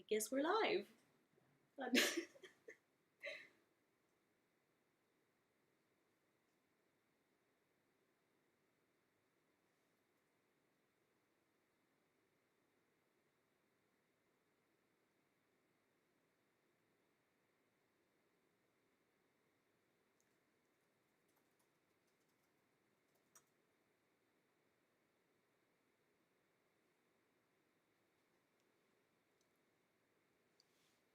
I guess we're live.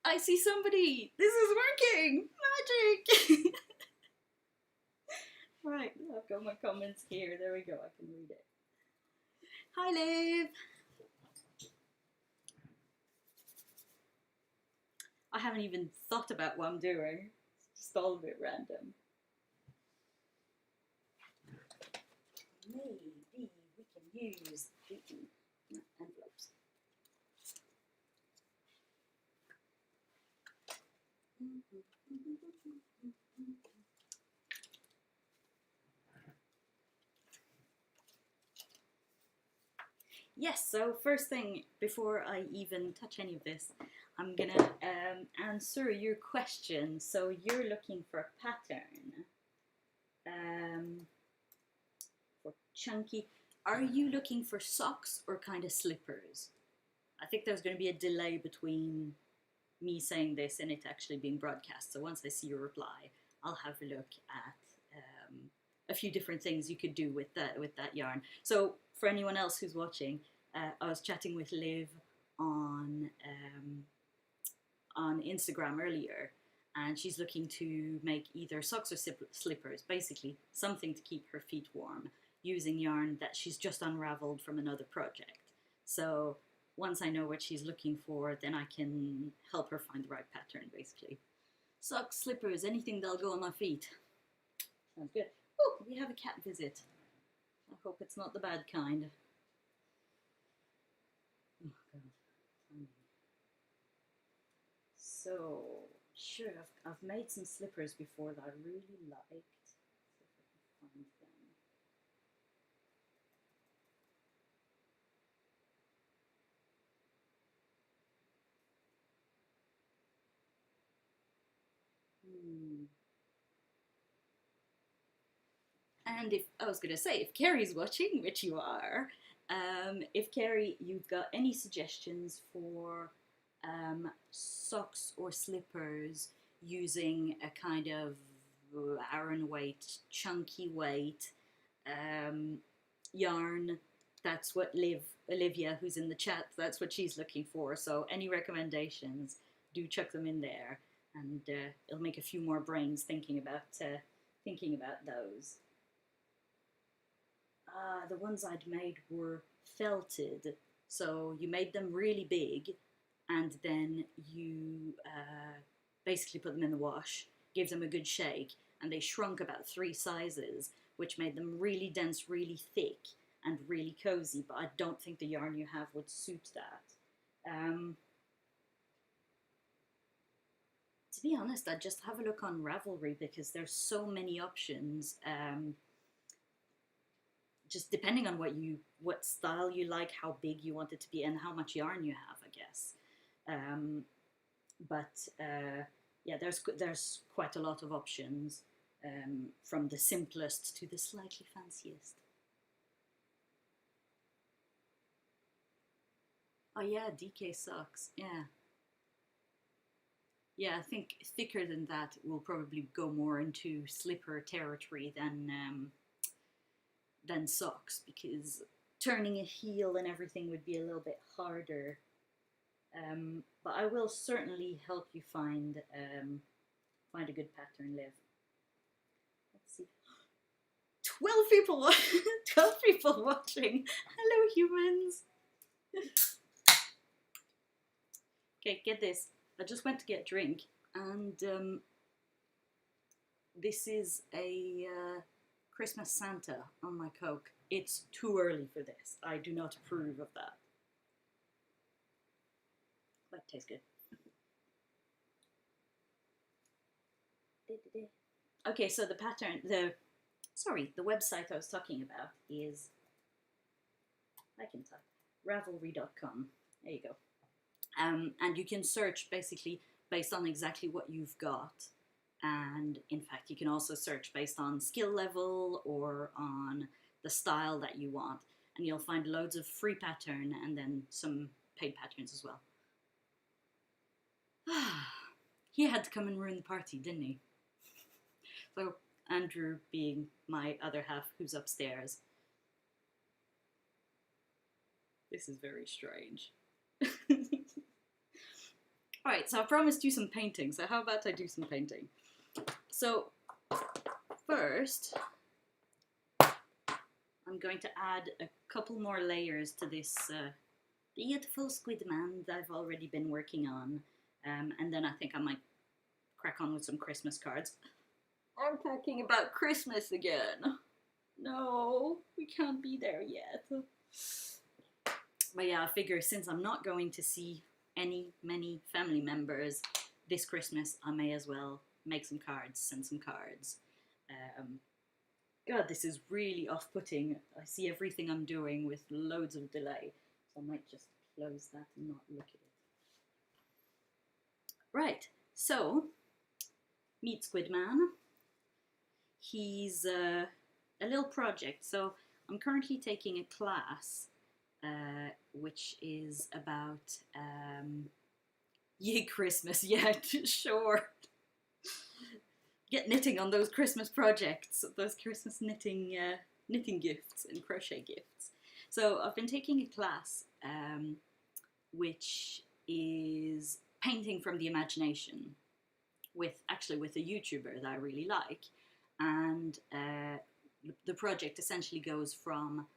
I see somebody! This is working! Magic! Right, I've got my comments here. There we go, I can read it. Hi, Liv! I haven't even thought about what I'm doing. It's just all a bit random. Maybe we can use the envelopes. Yes, so first thing, before I even touch any of this, I'm gonna answer your question. So you're looking for a pattern for chunky. Are you looking for socks or kind of slippers? I think there's going to be a delay between me saying this and it actually being broadcast. So once I see your reply, I'll have a look at a few different things you could do with that yarn. So for anyone else who's watching, I was chatting with Liv on Instagram earlier, and she's looking to make either socks or slippers, basically something to keep her feet warm, using yarn that she's just unraveled from another project. So once I know what she's looking for, then I can help her find the right pattern, basically. Socks, slippers, anything that'll go on my feet. Sounds good. Oh, we have a cat visit. I hope it's not the bad kind. Oh, God. So, sure, I've made some slippers before that I really liked. Let's see if I can find them. And if I was going to say, if Carrie's watching, which you are, if Carrie, you've got any suggestions for socks or slippers using a kind of Aran weight, chunky weight yarn, that's what Olivia, who's in the chat, that's what she's looking for. So any recommendations, do chuck them in there, and it'll make a few more brains thinking about those. The ones I'd made were felted, so you made them really big, and then you basically put them in the wash, gave them a good shake, and they shrunk about 3 sizes, which made them really dense, really thick, and really cozy, but I don't think the yarn you have would suit that. To be honest, I'd just have a look on Ravelry, because there's so many options. Just depending on what style you like, how big you want it to be, and how much yarn you have, I guess. Yeah, there's quite a lot of options, from the simplest to the slightly fanciest. Oh yeah, DK socks, yeah. Yeah, I think thicker than that will probably go more into slipper territory than socks, because turning a heel and everything would be a little bit harder. But I will certainly help you find a good pattern, Liv. Let's see. 12 people, 12 people watching. Hello, humans. Okay, get this. I just went to get a drink, and this is a Christmas Santa on my Coke. It's too early for this. I do not approve of that. But it tastes good. Okay, so the pattern, the website I was talking about is, I can type, Ravelry.com. There you go. And you can search basically based on exactly what you've got. And in fact, you can also search based on skill level or on the style that you want. And you'll find loads of free pattern and then some paid patterns as well. He had to come and ruin the party, didn't he? So Andrew being my other half who's upstairs. This is very strange. Alright, so I promised you some painting, so how about I do some painting? So, first, I'm going to add a couple more layers to this beautiful squid man that I've already been working on. And then I think I might crack on with some Christmas cards. I'm talking about Christmas again. No, we can't be there yet. But yeah, I figure since I'm not going to see many family members this Christmas, I may as well make some cards, send some cards. God, this is really off-putting. I see everything I'm doing with loads of delay. So I might just close that and not look at it. Right, so, meet Squid Man. He's a little project. So I'm currently taking a class which is about yay Christmas, yeah, sure. Get knitting on those Christmas projects, those Christmas knitting gifts and crochet gifts. So I've been taking a class which is painting from the imagination with a YouTuber that I really like, and the project essentially goes from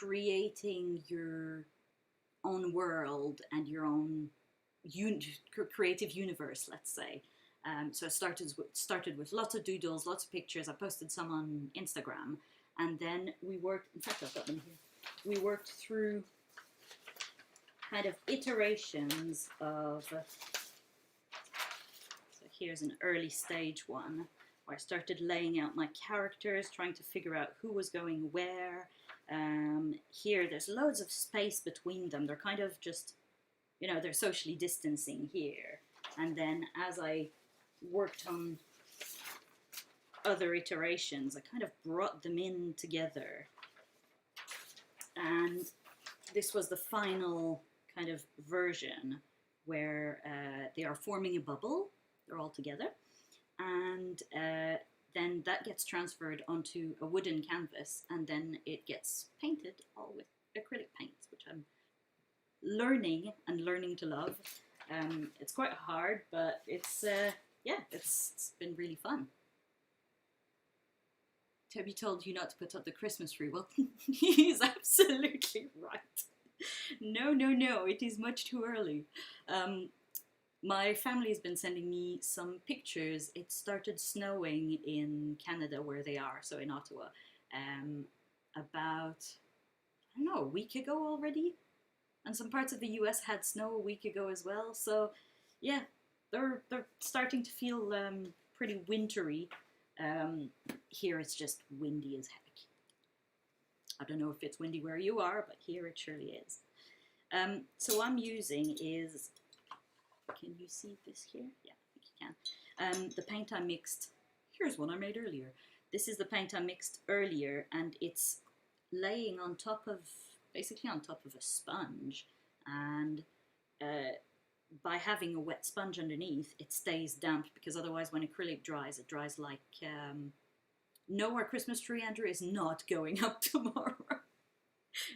creating your own world and your own creative universe, let's say. So it started with lots of doodles, lots of pictures. I posted some on Instagram, and then we worked, in fact I've got them here, we worked through kind of iterations of, so here's an early stage one, where I started laying out my characters, trying to figure out who was going where. Here there's loads of space between them. They're kind of just, you know, they're socially distancing here. And then as I worked on other iterations, I kind of brought them in together. And this was the final kind of version where they are forming a bubble. They're all together. And then that gets transferred onto a wooden canvas, and then it gets painted all with acrylic paints, which I'm learning to love. It's quite hard, but it's been really fun. Toby told you not to put up the Christmas tree. Well, he's absolutely right. No, it is much too early. My family has been sending me some pictures. It started snowing in Canada where they are, so in Ottawa, about, I don't know, a week ago already? And some parts of the US had snow a week ago as well, so yeah, they're starting to feel pretty wintry. Here it's just windy as heck. I don't know if it's windy where you are, but here it surely is. So what I'm using is, can you see this here? Yeah, I think you can. The paint I mixed, here's one I made earlier. This is the paint I mixed earlier, and it's laying on top of, basically on top of a sponge. And by having a wet sponge underneath, it stays damp, because otherwise when acrylic dries, it dries like, no, our Christmas tree, Andrew, is not going up tomorrow.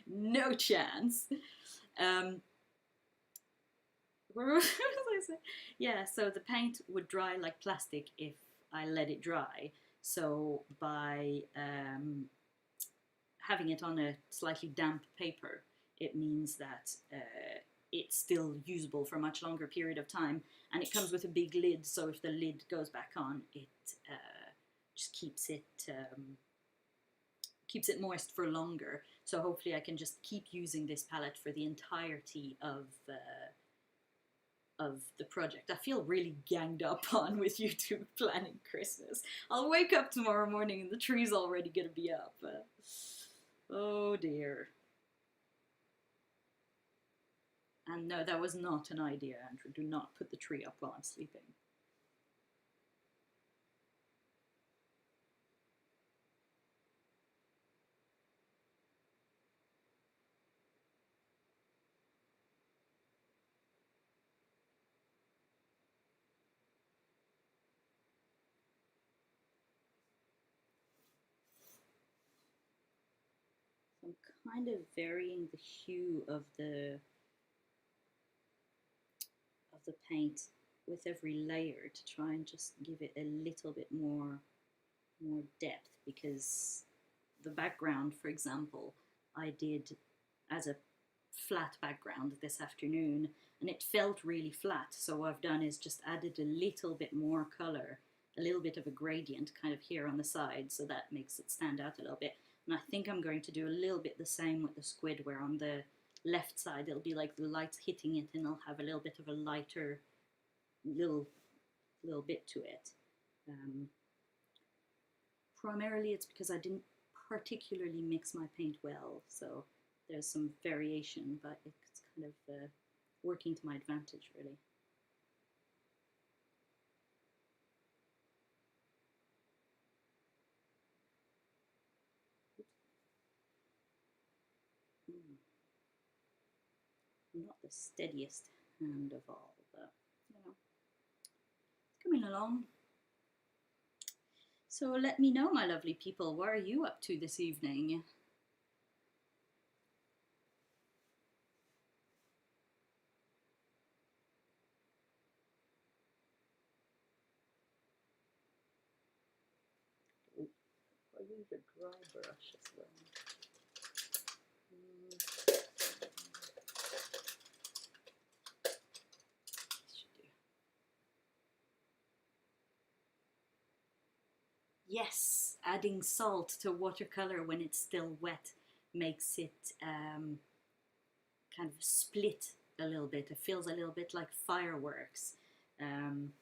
No chance. What was I saying? Yeah, so the paint would dry like plastic if I let it dry. So by having it on a slightly damp paper, it means that it's still usable for a much longer period of time. And it comes with a big lid, so if the lid goes back on, it just keeps it moist for longer. So hopefully I can just keep using this palette for the entirety of the project. I feel really ganged up on with YouTube planning Christmas. I'll wake up tomorrow morning and the tree's already gonna be up. Oh dear. And no, that was not an idea, Andrew. Do not put the tree up while I'm sleeping. So I'm kind of varying the hue of the paint with every layer to try and just give it a little bit more depth, because the background, for example, I did as a flat background this afternoon, and it felt really flat. So what I've done is just added a little bit more color, a little bit of a gradient kind of here on the side, so that makes it stand out a little bit. And I think I'm going to do a little bit the same with the squid, where on the left side it'll be like the light's hitting it, and it'll have a little bit of a lighter little bit to it. Primarily it's because I didn't particularly mix my paint well, so there's some variation, but it's kind of working to my advantage, really. Not the steadiest hand of all, but you know, it's coming along. So let me know, my lovely people, what are you up to this evening? I use a dry brush as well. Yes, adding salt to watercolor when it's still wet makes it kind of split a little bit. It feels a little bit like fireworks. In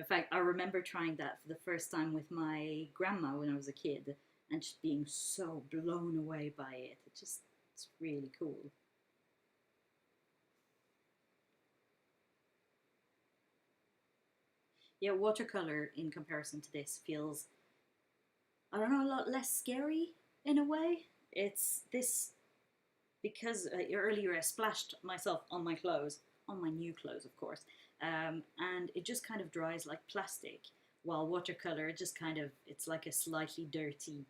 fact, I remember trying that for the first time with my grandma when I was a kid, and just being so blown away by it. It's really cool. Yeah, watercolor in comparison to this feels, I don't know, a lot less scary in a way. It's this, because earlier I splashed myself on my clothes, on my new clothes, of course, and it just kind of dries like plastic. While watercolor, it just kind of, it's like a slightly dirty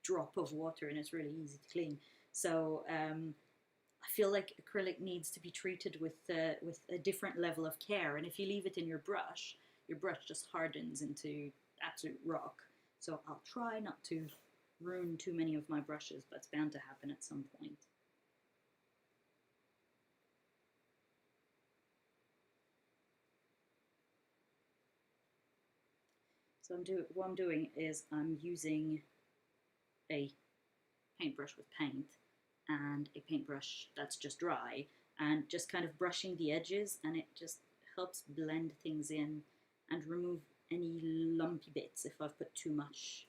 drop of water, and it's really easy to clean. So I feel like acrylic needs to be treated with a different level of care. And if you leave it in your brush just hardens into absolute rock. So I'll try not to ruin too many of my brushes, but it's bound to happen at some point. So what I'm doing is I'm using a paintbrush with paint and a paintbrush that's just dry, and just kind of brushing the edges, and it just helps blend things in and remove any lumpy bits if I've put too much,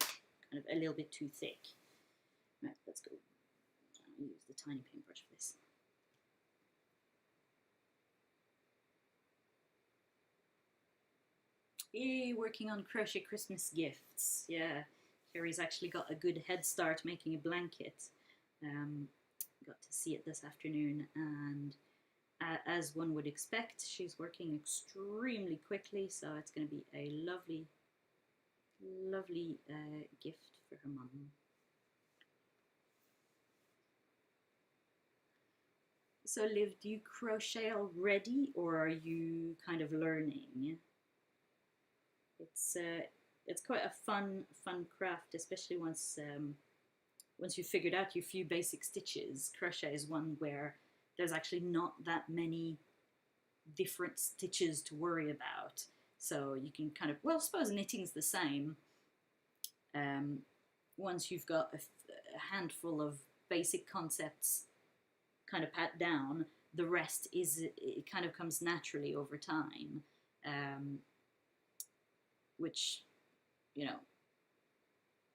kind of a little bit too thick. Right, let's go. I'll use the tiny paintbrush for this. Yay, working on crochet Christmas gifts. Yeah, Carrie's actually got a good head start making a blanket. Got to see it this afternoon, and as one would expect, she's working extremely quickly, so it's going to be a lovely, lovely gift for her mum. So Liv, do you crochet already, or are you kind of learning? It's quite a fun craft, especially once you've figured out your few basic stitches. Crochet is one where there's actually not that many different stitches to worry about. So you can kind of, well, I suppose knitting's the same. Once you've got a handful of basic concepts kind of pat down, the rest it kind of comes naturally over time. Which, you know,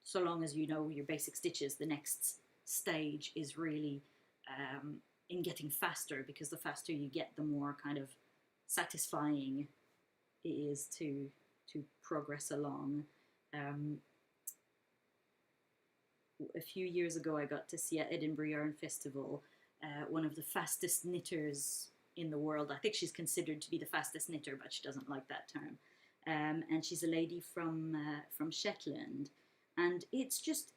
so long as you know your basic stitches, the next stage is really in getting faster, because the faster you get, the more kind of satisfying it is to progress along. A few years ago, I got to see at Edinburgh Yarn Festival one of the fastest knitters in the world. I think she's considered to be the fastest knitter, but she doesn't like that term. And she's a lady from Shetland, and it's just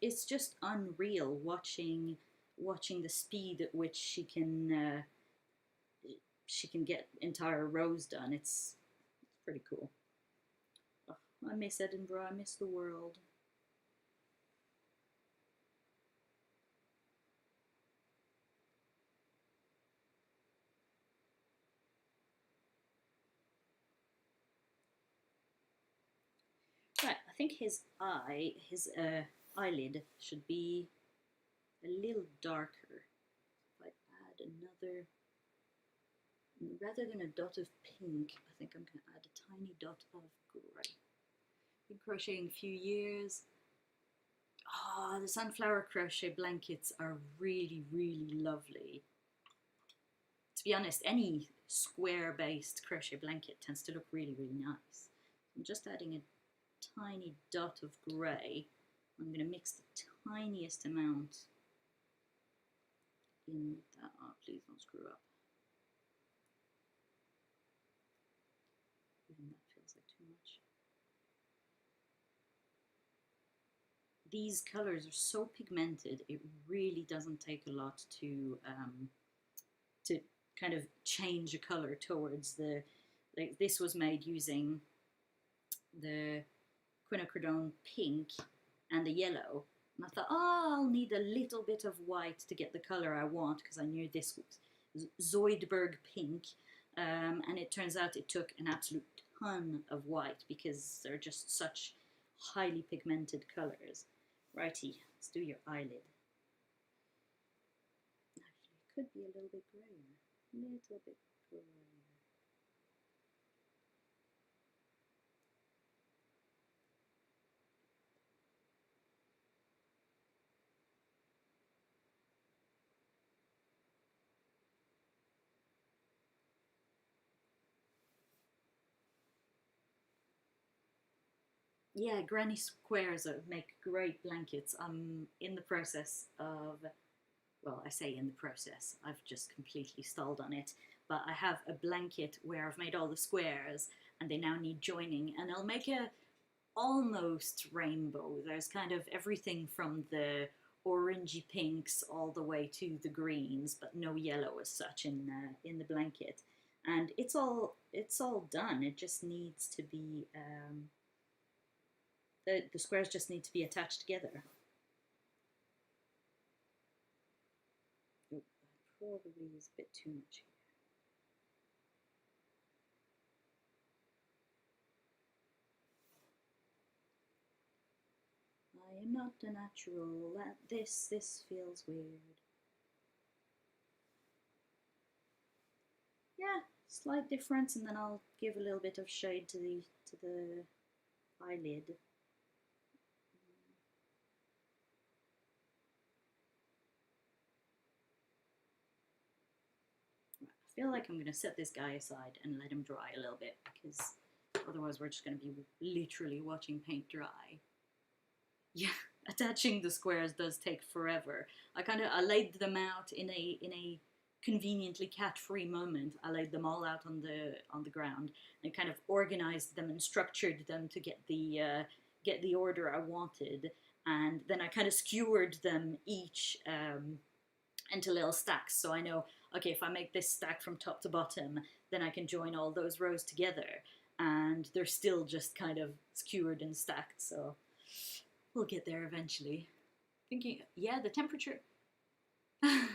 unreal watching the speed at which she can get entire rows done. It's pretty cool. Oh, I miss Edinburgh. I miss the world. Right, I think his eyelid should be a little darker. If I add another, rather than a dot of pink, I think I'm going to add a tiny dot of grey. Been crocheting a few years. Ah, the sunflower crochet blankets are really, really lovely. To be honest, any square-based crochet blanket tends to look really, really nice. I'm just adding a tiny dot of grey. I'm going to mix the tiniest amount in that. Oh, please don't screw up. Even that feels like too much. These colors are so pigmented, it really doesn't take a lot to kind of change a color towards the, like this was made using the quinacridone pink and the yellow, and I thought, oh, I'll need a little bit of white to get the color I want, because I knew this was Zoidberg pink, and it turns out it took an absolute ton of white because they're just such highly pigmented colors. Righty, let's do your eyelid. Actually, it could be a little bit grayer. A little bit grayer. Yeah, granny squares make great blankets. I'm in the process of, well, I say in the process, I've just completely stalled on it, but I have a blanket where I've made all the squares and they now need joining, and I'll make a almost rainbow. There's kind of everything from the orangey pinks all the way to the greens, but no yellow as such in the blanket. And it's all done. It just needs to be the squares just need to be attached together. Oop, probably is a bit too much here. I am not a natural. This feels weird. Yeah, slight difference, and then I'll give a little bit of shade to the eyelid. I feel like I'm going to set this guy aside and let him dry a little bit, because otherwise we're just going to be literally watching paint dry. Yeah, attaching the squares does take forever. I laid them out in a conveniently cat-free moment. I laid them all out on the ground and kind of organized them and structured them to get the order I wanted. And then I kind of skewered them each into little stacks. So I know, okay, if I make this stack from top to bottom, then I can join all those rows together. And they're still just kind of skewered and stacked. So we'll get there eventually. Thinking, yeah, the temperature. I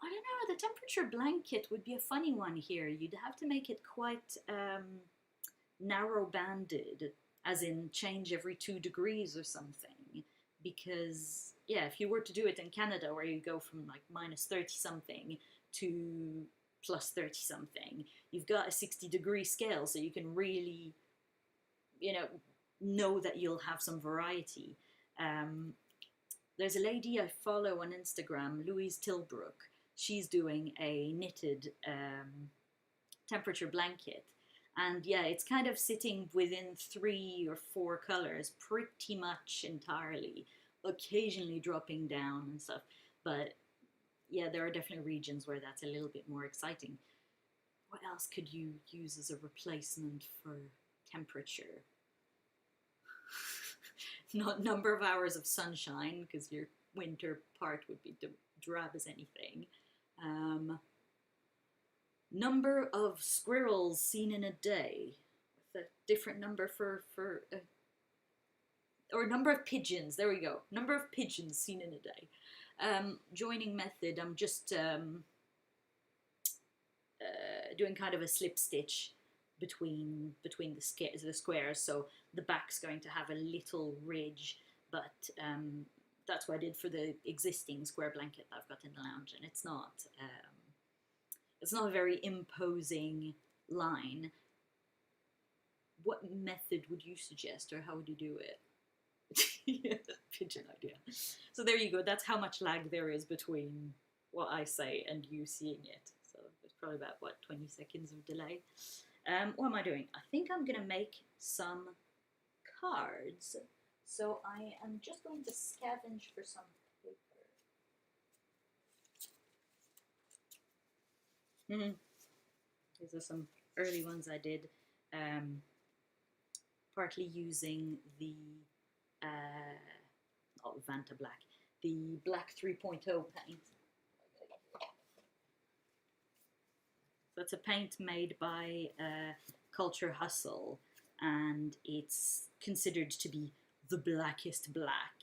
don't know, the temperature blanket would be a funny one here. You'd have to make it quite narrow banded, as in change every 2 degrees or something. Because, yeah, if you were to do it in Canada, where you go from like minus 30 something to plus 30 something, you've got a 60-degree scale, so you can really, know that you'll have some variety. there's a lady I follow on Instagram, Louise Tilbrook. She's doing a knitted temperature blanket. And yeah, it's kind of sitting within 3 or 4 colors pretty much entirely, occasionally dropping down and stuff. But yeah, there are definitely regions where that's a little bit more exciting. What else could you use as a replacement for temperature? Not number of hours of sunshine, because your winter part would be drab as anything. Number of squirrels seen in a day, with a different number or number of pigeons. There we go. Number of pigeons seen in a day. Joining method. I'm just doing kind of a slip stitch between the squares, so the back's going to have a little ridge, but that's what I did for the existing square blanket that I've got in the lounge, and it's not a very imposing line. What method would you suggest, or how would you do it? Yeah, pigeon idea. So there you go. That's how much lag there is between what I say and you seeing it. So there's probably about, what, 20 seconds of delay. What am I doing? I think I'm going to make some cards. So I am just going to scavenge for some paper. These are some early ones I did, partly using the Vanta Black, the Black 3.0 paint. That's a paint made by Culture Hustle, and it's considered to be the blackest black.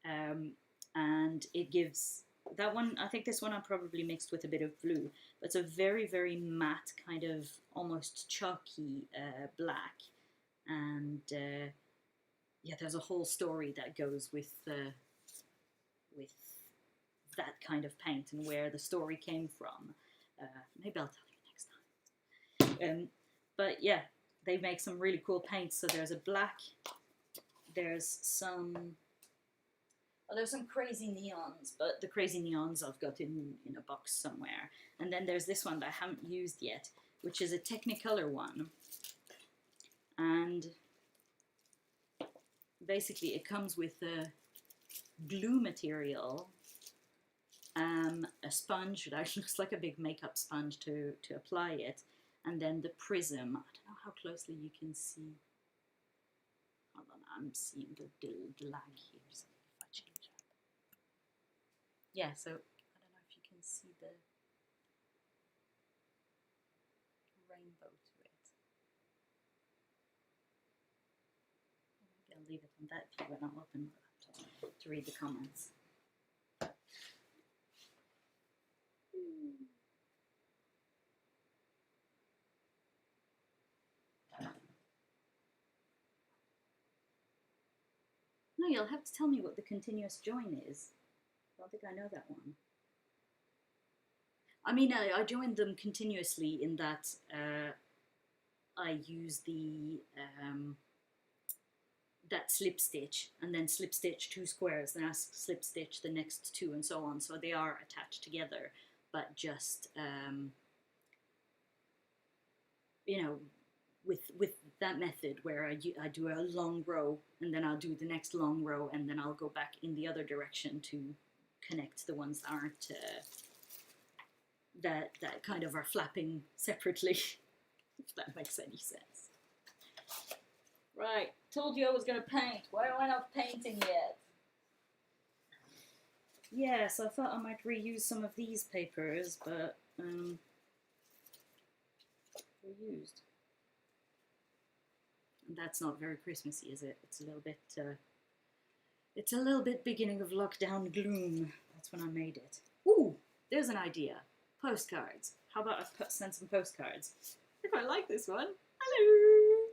And it gives, that one, I think this one I probably mixed with a bit of blue, but it's a very, very matte, kind of almost chalky black. And yeah, there's a whole story that goes with that kind of paint and where the story came from. Maybe I'll tell you next time. But yeah, they make some really cool paints. So there's a black, there's some, well, there's some crazy neons, but the crazy neons I've got in a box somewhere. And then there's this one that I haven't used yet, which is a Technicolor one. And basically it comes with a glue material, a sponge that looks like a big makeup sponge to apply it, and then the prism. I don't know how closely you can see. Hold on, I'm seeing the lag here. So if I change up. Yeah, so I don't know if you can see the rainbow to it. Maybe I'll leave it on that view when I'll open my laptop to read the comments. No, you'll have to tell me what the continuous join is. I don't think I know that one. I mean, I joined them continuously in that I use the that slip stitch and then slip stitch 2 squares, then I slip stitch the next 2 and so on. So they are attached together, but just you know, with that method where I do a long row and then I'll do the next long row and then I'll go back in the other direction to connect the ones that aren't that kind of are flapping separately, if that makes any sense. Right, told you I was going to paint. Why am I not painting yet? Yes, I thought I might reuse some of these papers, but reused. And that's not very Christmassy, is it? It's a little bit beginning of lockdown gloom. That's when I made it. Ooh, there's an idea. Postcards. How about I send some postcards? I quite like this one. Hello!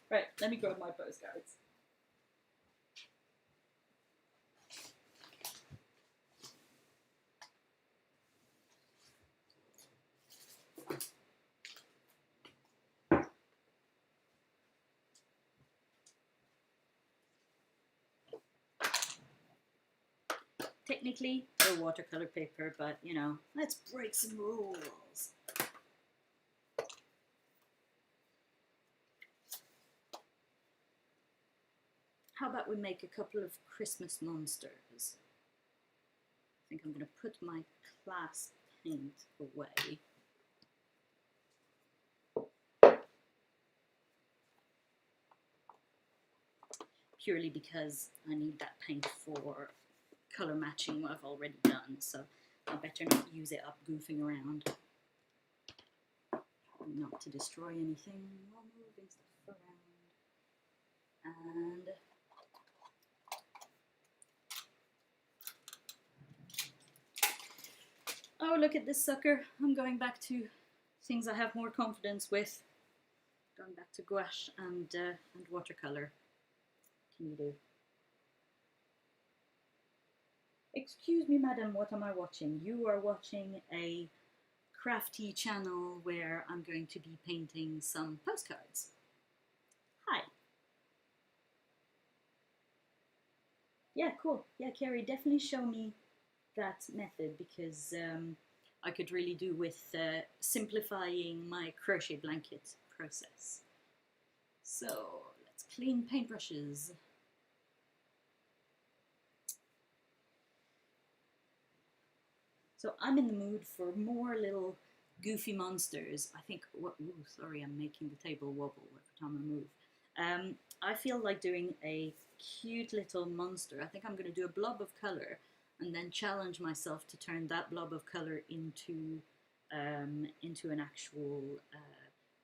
Right, let me grab my postcards. Technically, they're watercolor paper, but you know, let's break some rules. How about we make a couple of Christmas monsters? I think I'm going to put my class paint away. Purely because I need that paint for color matching what I've already done, so I better not use it up goofing around. Probably not to destroy anything while moving stuff around. And oh, look at this sucker. I'm going back to things I have more confidence with. Going back to gouache and watercolor. What can you do? Excuse me, madam, what am I watching? You are watching a crafty channel where I'm going to be painting some postcards. Hi. Yeah, cool. Yeah, Carrie, definitely show me that method, because I could really do with simplifying my crochet blanket process. So let's clean paintbrushes. So I'm in the mood for more little goofy monsters. I think, ooh, sorry, I'm making the table wobble every time I move. I feel like doing a cute little monster. I think I'm going to do a blob of color and then challenge myself to turn that blob of color into an actual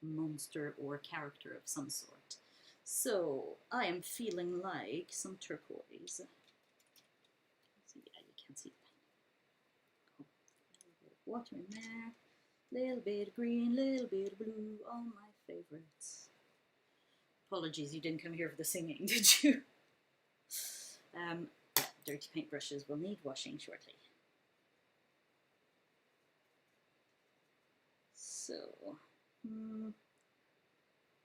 monster or character of some sort. So I am feeling like some turquoise. Yeah, you can't see the paint. Oh, a little bit of water in there. Little bit of green, little bit of blue, all my favorites. Apologies, you didn't come here for the singing, did you? Dirty paintbrushes will need washing shortly. So, what are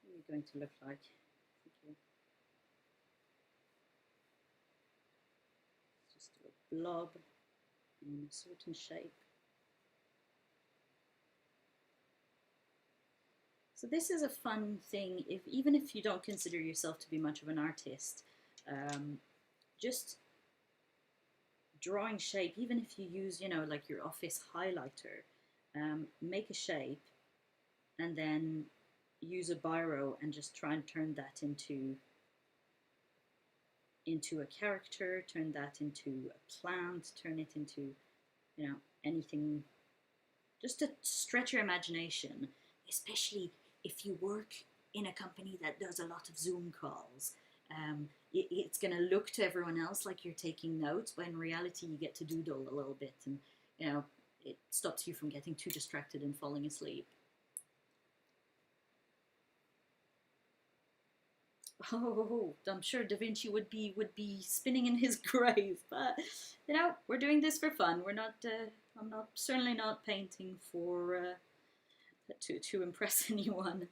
you going to look like? Okay. Just do a blob in a certain shape. So this is a fun thing, even if you don't consider yourself to be much of an artist, just drawing shape, even if you use, you know, like your office highlighter, make a shape and then use a biro and just try and turn that into a character, turn that into a plant, turn it into, you know, anything, just to stretch your imagination, especially if you work in a company that does a lot of Zoom calls. It's going to look to everyone else like you're taking notes, but in reality you get to doodle a little bit, and you know, it stops you from getting too distracted and falling asleep. Oh, I'm sure Da Vinci would be spinning in his grave, but you know, we're doing this for fun. We're not. I'm not certainly not painting for to impress anyone.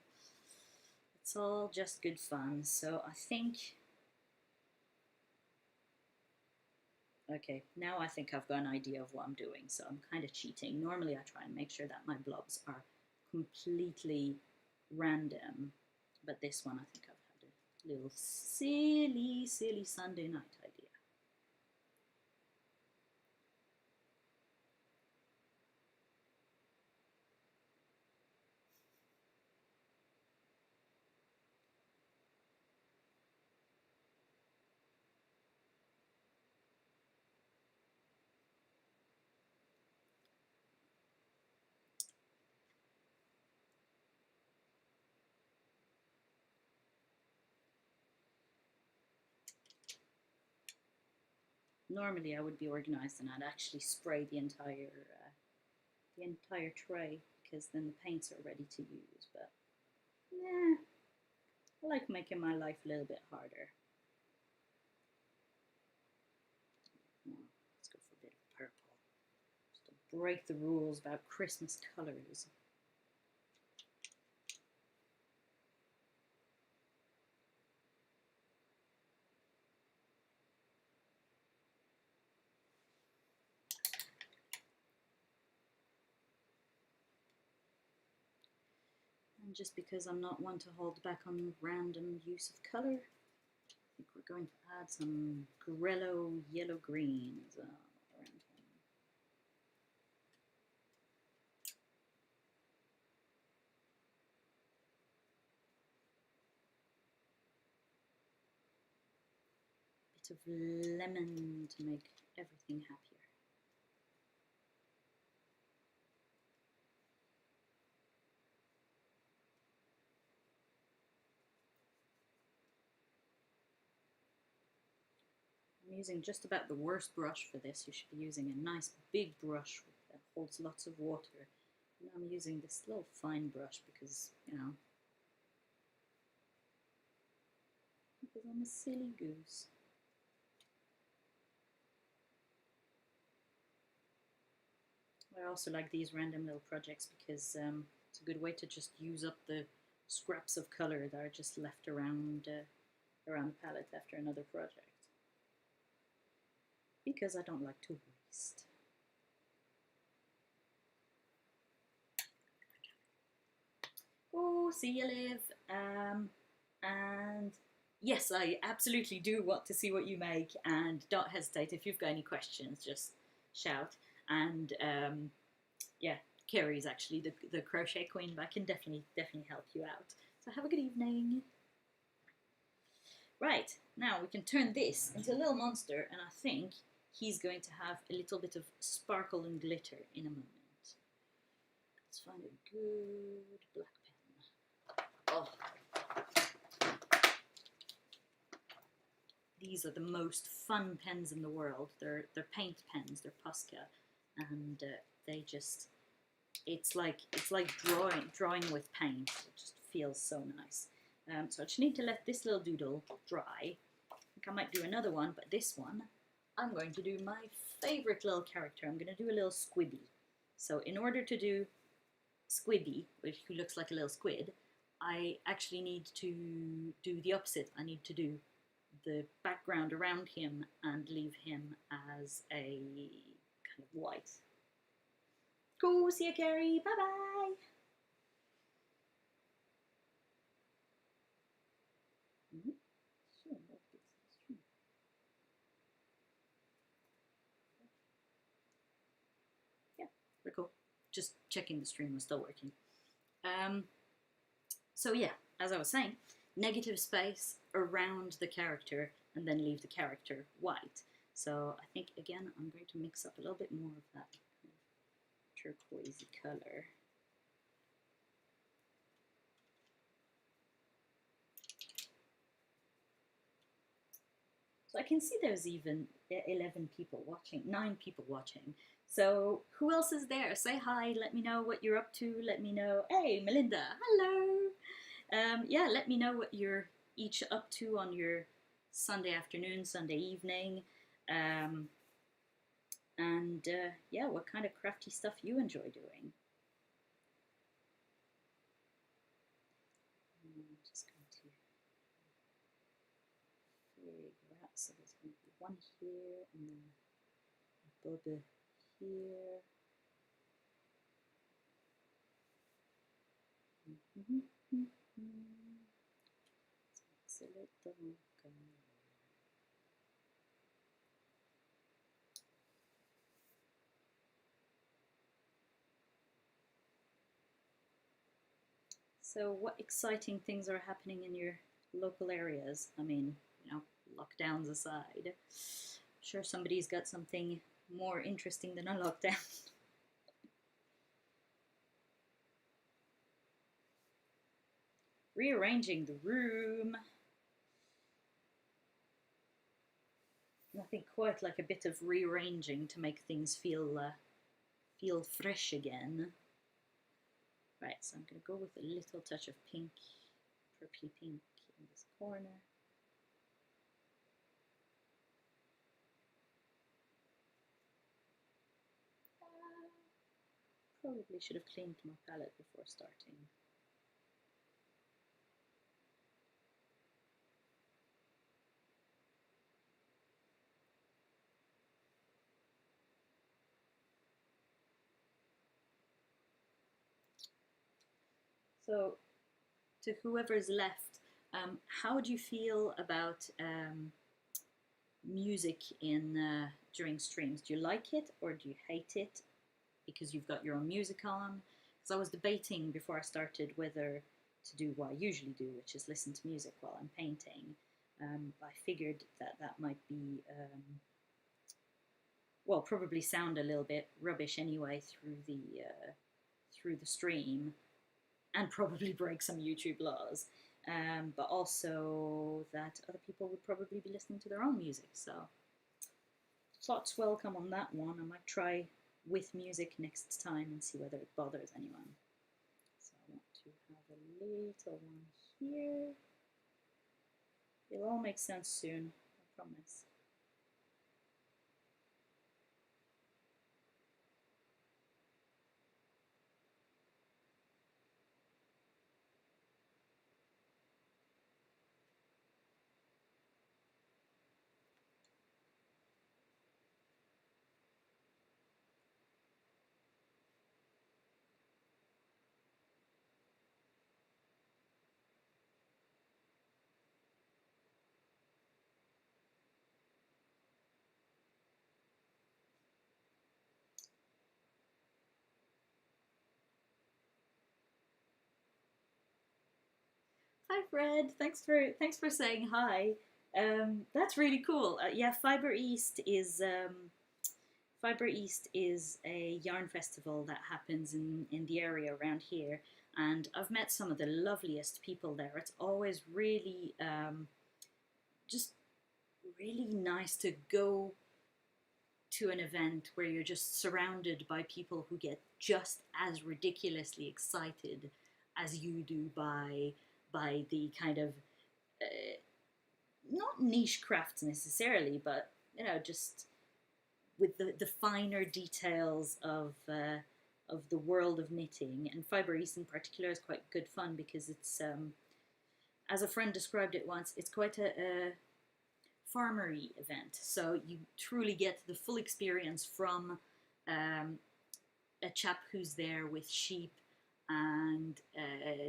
It's all just good fun. So I think. Okay, now I think I've got an idea of what I'm doing. So I'm kind of cheating. Normally I try and make sure that my blobs are completely random, but this one I think I've had a little silly Sunday night idea. Normally I would be organized and I'd actually spray the entire tray, because then the paints are ready to use, but yeah, I like making my life a little bit harder. Let's go for a bit of purple, just to break the rules about Christmas colors. And just because I'm not one to hold back on random use of colour, I think we're going to add some Grello yellow greens around him. Bit of lemon to make everything happier. I'm using just about the worst brush for this. You should be using a nice big brush that holds lots of water. And I'm using this little fine brush because, you know, because I'm a silly goose. I also like these random little projects because it's a good way to just use up the scraps of colour that are just left around around the palette after another project. Because I don't like to waste. Oh, see you, Liv. And yes, I absolutely do want to see what you make, and don't hesitate. If you've got any questions, just shout. And yeah, Carrie's actually the crochet queen, but I can definitely help you out. So have a good evening. Right, now we can turn this into a little monster, and I think he's going to have a little bit of sparkle and glitter in a moment. Let's find a good black pen. Oh. These are the most fun pens in the world. They're paint pens, they're Posca, and they just, it's like drawing with paint. It just feels so nice. So I just need to let this little doodle dry. I think I might do another one, but this one, I'm going to do my favorite little character. I'm going to do a little squibby. So in order to do Squibby, who looks like a little squid, I actually need to do the opposite. I need to do the background around him and leave him as a kind of white. Cool, see you, Carrie. Bye bye. Yeah, very cool. Just checking the stream was still working. So yeah, as I was saying, negative space around the character and then leave the character white. So I think again I'm going to mix up a little bit more of that turquoisey color. So I can see there's even 11 people watching, 9 people watching. So who else is there? Say hi, let me know what you're up to, let me know. Hey, Melinda, hello. Yeah, let me know what you're each up to on your Sunday afternoon, Sunday evening. And yeah, what kind of crafty stuff you enjoy doing. I'm just going to figure out, so there's going to be one here and then a bubble here. So let them go. So what exciting things are happening in your local areas? I mean, you know, lockdowns aside. I'm sure somebody's got something more interesting than a lockdown. Rearranging the room. Nothing quite like a bit of rearranging to make things feel fresh again. Right, so I'm going to go with a little touch of pink, purpley pink in this corner. Probably should have cleaned my palette before starting. So to whoever's left, how do you feel about music in during streams? Do you like it or do you hate it because you've got your own music on? Because I was debating before I started whether to do what I usually do, which is listen to music while I'm painting. I figured that that might be, well, probably sound a little bit rubbish anyway through the stream, and probably break some YouTube laws. But also that other people would probably be listening to their own music. So thoughts welcome on that one. I might try with music next time and see whether it bothers anyone. So I want to have a little one here. It'll all make sense soon, I promise. Hi Fred, thanks for saying hi. That's really cool. Yeah, Fiber East is a yarn festival that happens in the area around here, and I've met some of the loveliest people there. It's always really just really nice to go to an event where you're just surrounded by people who get just as ridiculously excited as you do by the kind of not niche crafts necessarily, but you know, just with the finer details of the world of knitting. And Fiber East in particular is quite good fun because it's as a friend described it once, it's quite a farmery event. So you truly get the full experience from a chap who's there with sheep and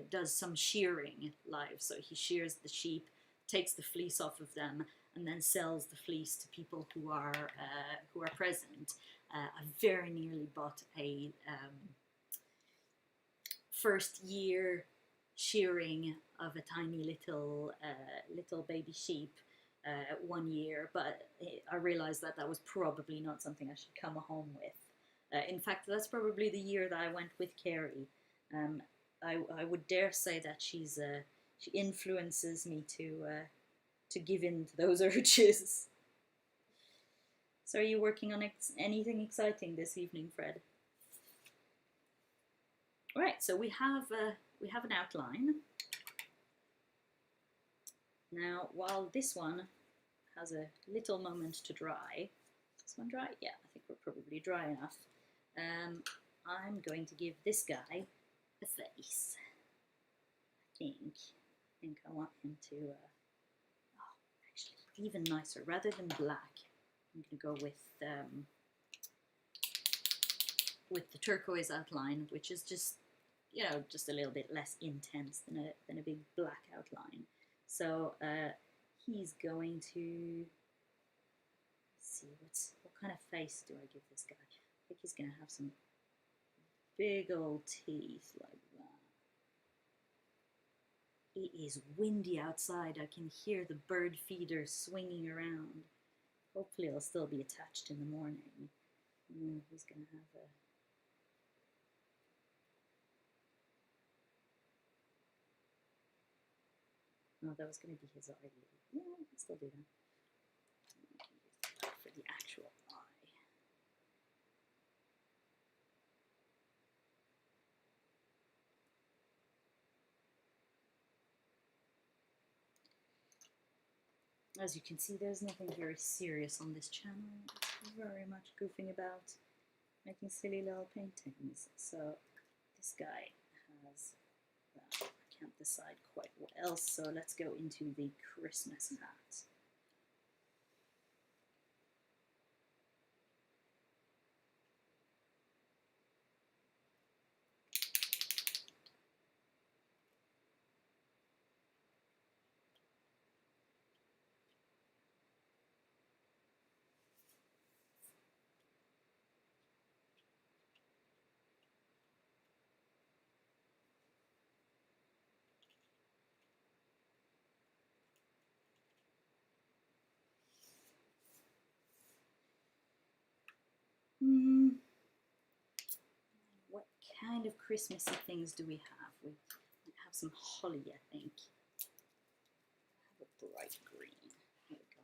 does some shearing live. So he shears the sheep, takes the fleece off of them, and then sells the fleece to people who are present. I very nearly bought a first year shearing of a tiny little baby sheep 1 year, but I realized that that was probably not something I should come home with. In fact, that's probably the year that I went with Carrie. I would dare say that she influences me to give in to those urges. So, are you working on anything exciting this evening, Fred? All right, so we have an outline. Now, while this one has a little moment to dry, is this one dry? Yeah, I think we're probably dry enough. I'm going to give this guy a face. I think I want him to, actually, even nicer. Rather than black, I'm going to go with the turquoise outline, which is just, you know, just a little bit less intense than a big black outline. So he's going to, let's see, what kind of face do I give this guy? I think he's going to have some big old teeth like that. It is windy outside. I can hear the bird feeders swinging around. Hopefully it'll still be attached in the morning. He's going to have a... Oh, that was going to be his eyelid. Yeah, I can still do that. For the actual eye. As you can see, there's nothing very serious on this channel. It's very much goofing about, making silly little paintings. So this guy has that. I can't decide quite what else, so let's go into the Christmas hat. Hmm. What kind of Christmassy things do we have? We might have some holly, I think. I have a bright green. Here we go.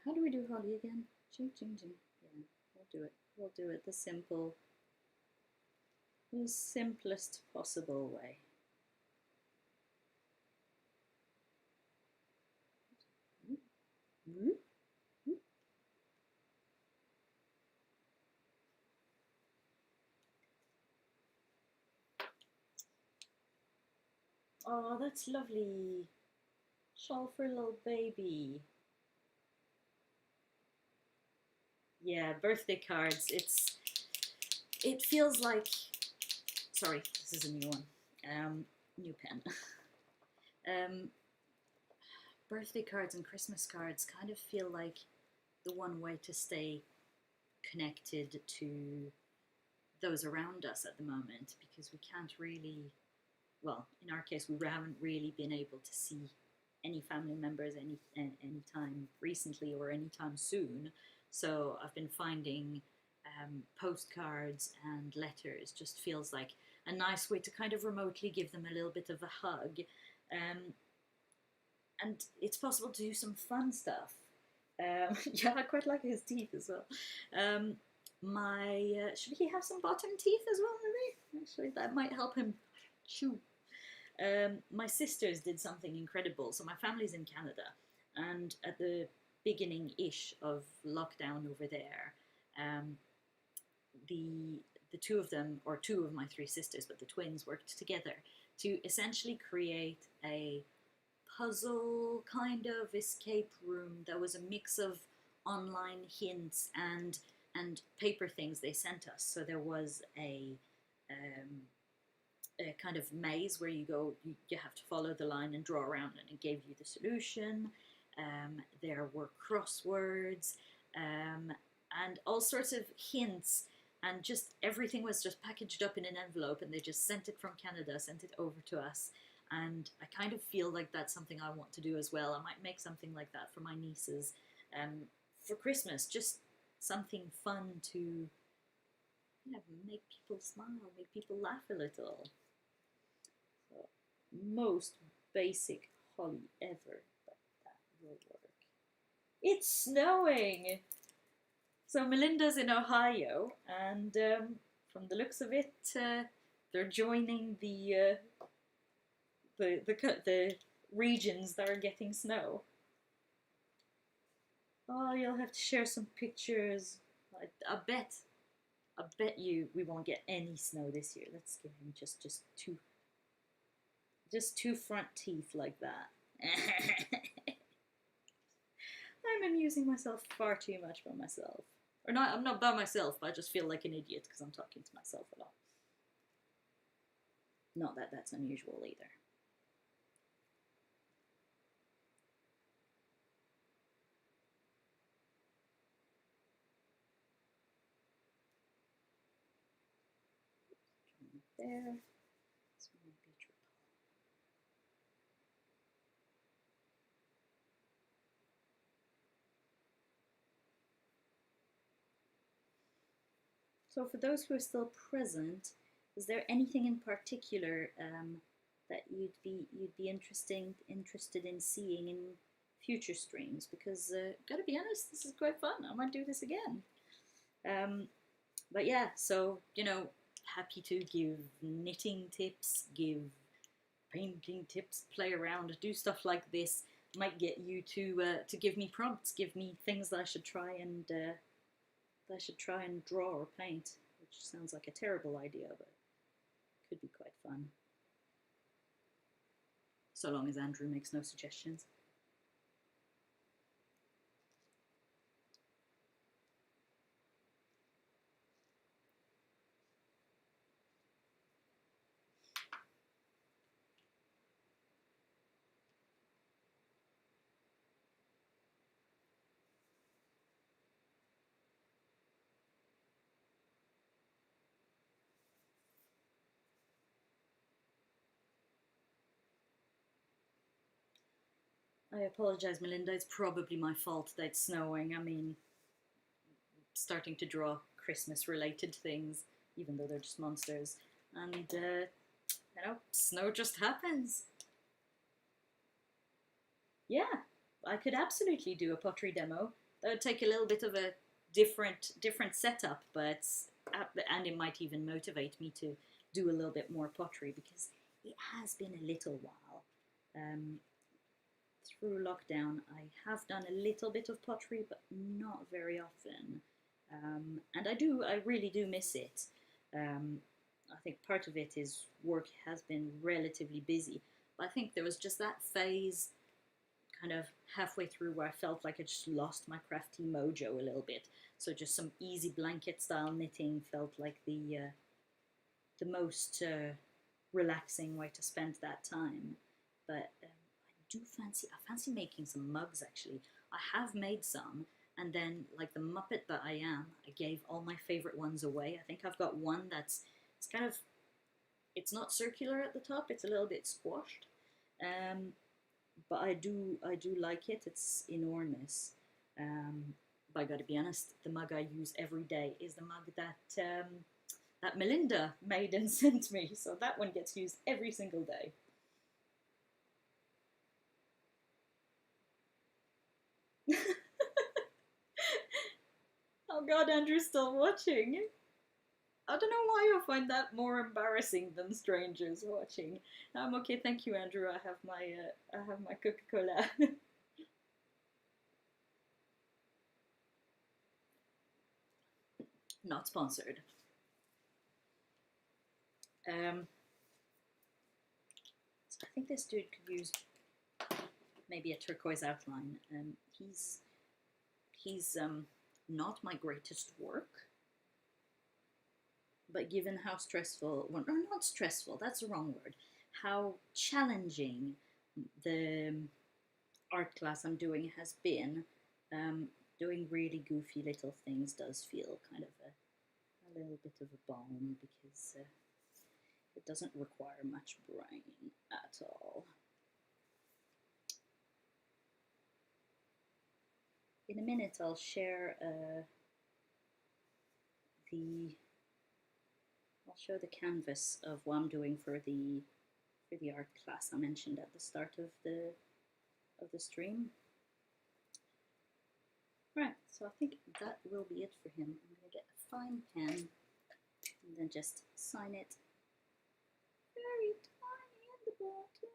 How do we do holly again? Ching, ching, ching. Yeah, we'll do it. We'll do it the simplest possible way. Oh, that's lovely. Shawl for a little baby. Yeah, birthday cards. It feels like, sorry, this is a new one. New pen. um, Birthday cards and Christmas cards kind of feel like the one way to stay connected to those around us at the moment, because we can't really, well, in our case, we haven't really been able to see any family members any time recently or anytime soon. So I've been finding postcards and letters just feels like a nice way to kind of remotely give them a little bit of a hug. Um, and it's possible to do some fun stuff. Yeah, I quite like his teeth as well. Should he have some bottom teeth as well? Maybe actually that might help him chew. My sisters did something incredible. So my family's in Canada, and at the beginning-ish of lockdown over there, um, the two of them, or two of my three sisters, but the twins worked together to essentially create a puzzle kind of escape room that was a mix of online hints and paper things they sent us. So there was um, a kind of maze where you have to follow the line and draw around, and it gave you the solution. There were crosswords and all sorts of hints, and just everything was just packaged up in an envelope, and they just sent it from Canada, sent it over to us. And I kind of feel like that's something I want to do as well. I might make something like that for my nieces for Christmas, just something fun to make people smile, make people laugh a little. So, most basic holly ever, but that will work. It's snowing! So Melinda's in Ohio, and from the looks of it, they're joining the regions that are getting snow. Oh, you'll have to share some pictures. I bet you we won't get any snow this year. Let's give him just two front teeth like that. I'm amusing myself far too much by myself. Or not, I'm not by myself, but I just feel like an idiot because I'm talking to myself a lot. Not that that's unusual either. There. This one might be triple. So for those who are still present, is there anything in particular that you'd be interested in seeing in future streams? Because gotta be honest, this is quite fun. I might do this again. But yeah, so happy to give knitting tips, give painting tips, play around, do stuff like this. Might get you to give me prompts, give me things that I should try and draw or paint, which sounds like a terrible idea, but could be quite fun. So long as Andrew makes no suggestions. I apologize, Melinda. It's probably my fault that it's snowing. I mean, starting to draw Christmas related things, even though they're just monsters. And, you know, snow just happens. Yeah, I could absolutely do a pottery demo. That would take a little bit of a different setup, but and it might even motivate me to do a little bit more pottery because it has been a little while. Um, Through lockdown, I have done a little bit of pottery, but not very often. And I really do miss it. Um, I think part of it is work has been relatively busy. But I think there was just that phase kind of halfway through where I felt like I just lost my crafty mojo a little bit. So just some easy blanket style knitting felt like the most relaxing way to spend that time. But I fancy making some mugs actually. I have made some, and then like the Muppet that I am, I gave all my favorite ones away. I think I've got one that's it's kind of it's not circular at the top. It's a little bit squashed. But I do like it. It's enormous. But I got to be honest, the mug I use every day is the mug that Melinda made and sent me. So that one gets used every single day. Oh God, Andrew's still watching. I don't know why I find that more embarrassing than strangers watching. I'm okay, thank you, Andrew. I have my Coca-Cola. Not sponsored. Um, so I think this dude could use maybe a turquoise outline. He's not my greatest work, but given how stressful, well, no, not stressful, that's the wrong word, how challenging the art class I'm doing has been, doing really goofy little things does feel kind of a little bit of a balm because it doesn't require much brain at all. In a minute, I'll share I'll show the canvas of what I'm doing for the art class I mentioned at the start of the stream. Right, so I think that will be it for him. I'm gonna get a fine pen and then just sign it very tiny at the bottom.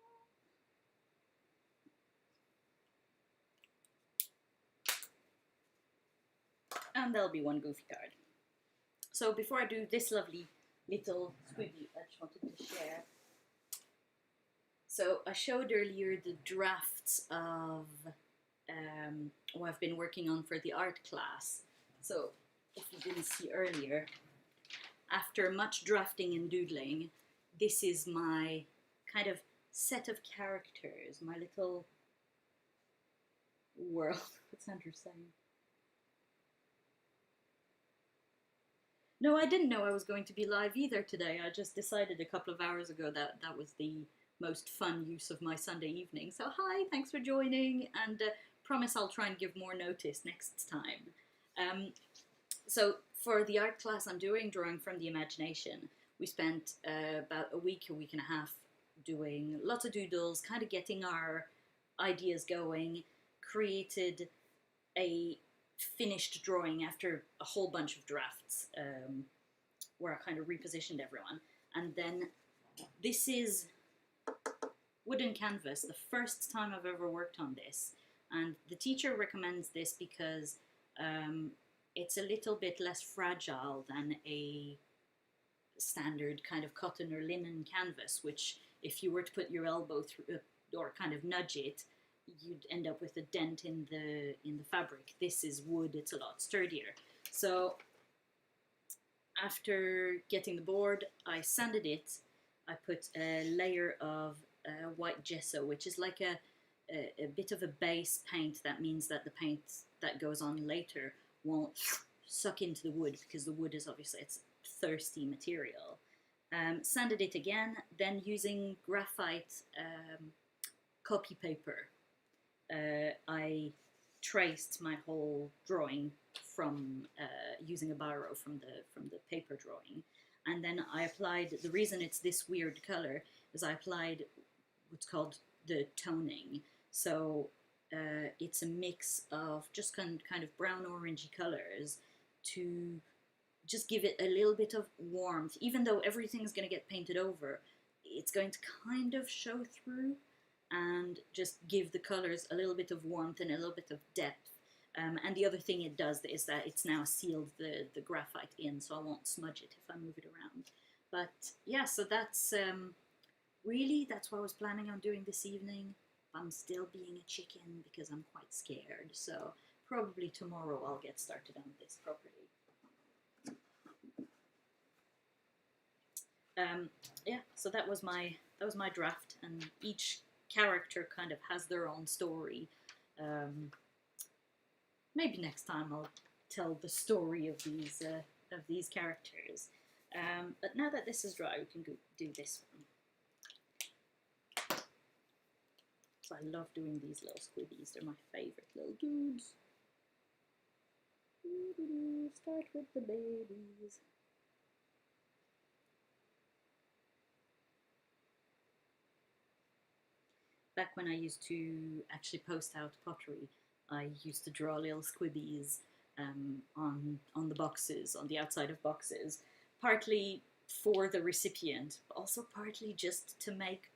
And there'll be one goofy card. So before I do this lovely little squiggly, I just wanted to share. So I showed earlier the drafts of what I've been working on for the art class. So if you didn't see earlier, after much drafting and doodling, this is my kind of set of characters, my little world. What's Andrew saying? No, I didn't know I was going to be live either today. I just decided a couple of hours ago that that was the most fun use of my Sunday evening. So hi, thanks for joining, and promise I'll try and give more notice next time. So for the art class I'm doing, Drawing from the Imagination, we spent about a week and a half doing lots of doodles, kind of getting our ideas going, created a finished drawing after a whole bunch of drafts where I kind of repositioned everyone. And then this is wooden canvas, the first time I've ever worked on this. And the teacher recommends this because it's a little bit less fragile than a standard kind of cotton or linen canvas, which if you were to put your elbow through or kind of nudge it, you'd end up with a dent in the fabric. This is wood, it's a lot sturdier. So after getting the board, I sanded it. I put a layer of white gesso, which is like a bit of a base paint. That means that the paint that goes on later won't suck into the wood, because the wood is obviously, it's thirsty material. Sanded it again, then using graphite copy paper, I traced my whole drawing from using a biro from the paper drawing, and then I applied. The reason it's this weird color is I applied what's called the toning. So it's a mix of just kind of brown orangey colors to just give it a little bit of warmth. Even though everything's going to get painted over, it's going to kind of show through and just give the colors a little bit of warmth and a little bit of depth. And the other thing it does is that it's now sealed the graphite in, so I won't smudge it if I move it around. But yeah, so that's really that's what I was planning on doing this evening. I'm still being a chicken because I'm quite scared, so probably tomorrow I'll get started on this properly. Yeah, so that was my draft, and each character kind of has their own story. Maybe next time I'll tell the story of these characters. But now that this is dry, we can go do this one. So I love doing these little squibbies. They're my favourite little dudes. Start with the babies. Back when I used to actually post out pottery, I used to draw little squibbies on the boxes, on the outside of boxes, partly for the recipient, but also partly just to make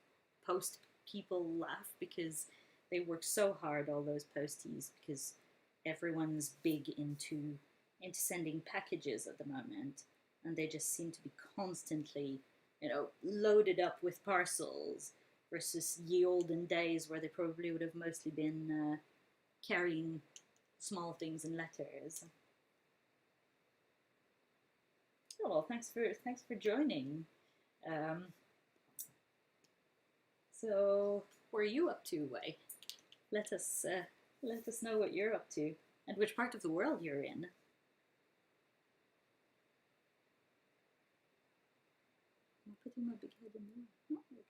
post people laugh, because they work so hard, all those posties, because everyone's big into sending packages at the moment, and they just seem to be constantly, loaded up with parcels, versus ye olden days where they probably would have mostly been carrying small things and letters. Oh well, thanks for joining. So, what are you up to, Wei? Let us know what you're up to and which part of the world you're in. I'm putting my big head in there. Oh, okay.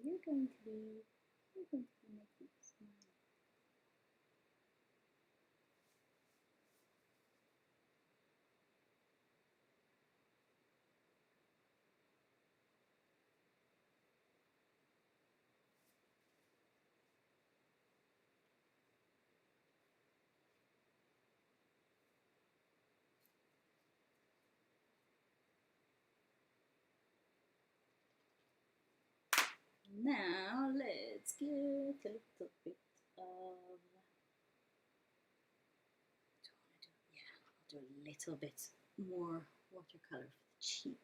You're going to be making smile. Now let's get a little bit of. I'll do a little bit more watercolor for the cheeks.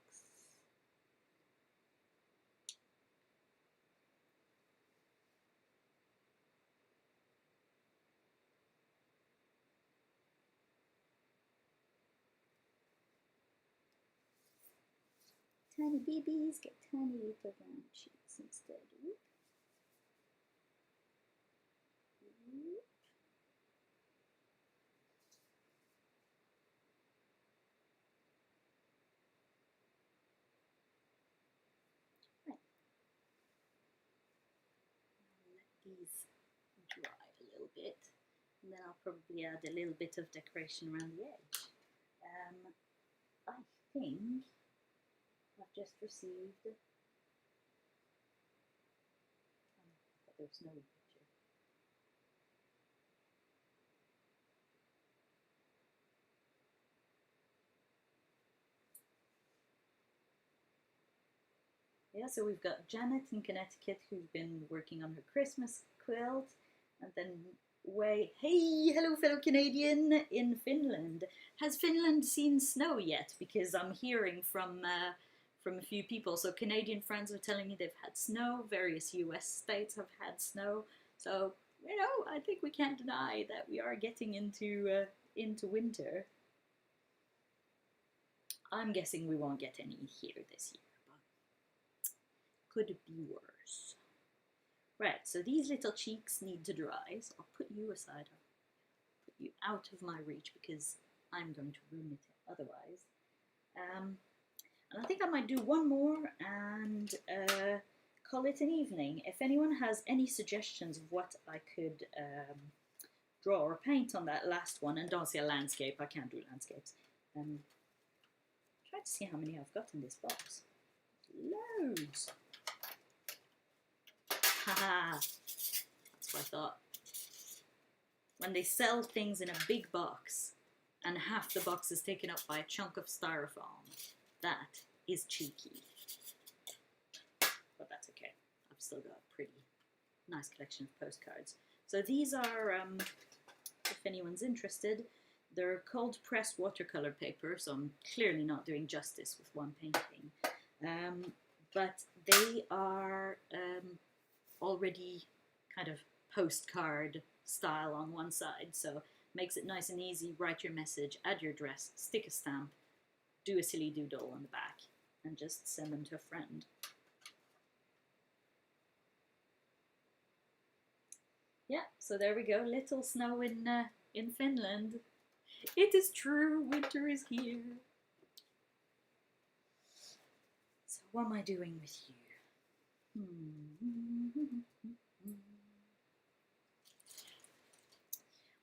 Tiny babies get tiny little round cheeks instead. Whoop. Whoop. Right. I'll let these dry a little bit, and then I'll probably add a little bit of decoration around the edge. I think I've just received other snowy picture. Yeah, so we've got Janet in Connecticut who's been working on her Christmas quilt, and then hey, hello fellow Canadian in Finland. Has Finland seen snow yet? Because I'm hearing from a few people. So Canadian friends are telling me they've had snow. Various U.S. states have had snow. So I think we can't deny that we are getting into winter. I'm guessing we won't get any here this year, but could be worse. Right, so these little cheeks need to dry, so I'll put you aside. I'll put you out of my reach because I'm going to ruin it otherwise. And I think I might do one more and call it an evening. If anyone has any suggestions of what I could draw or paint on that last one, and don't say a landscape, I can't do landscapes. Try to see how many I've got in this box. Loads! Haha, that's what I thought. When they sell things in a big box and half the box is taken up by a chunk of styrofoam, that is cheeky. But that's okay. I've still got a pretty nice collection of postcards. So these are, if anyone's interested, they're cold pressed watercolor paper, so I'm clearly not doing justice with one painting. But they are already kind of postcard style on one side, so makes it nice and easy. Write your message, add your address, stick a stamp, do a silly doodle on the back, and just send them to a friend. Yeah, so there we go. Little snow in Finland. It is true, winter is here. So what am I doing with you?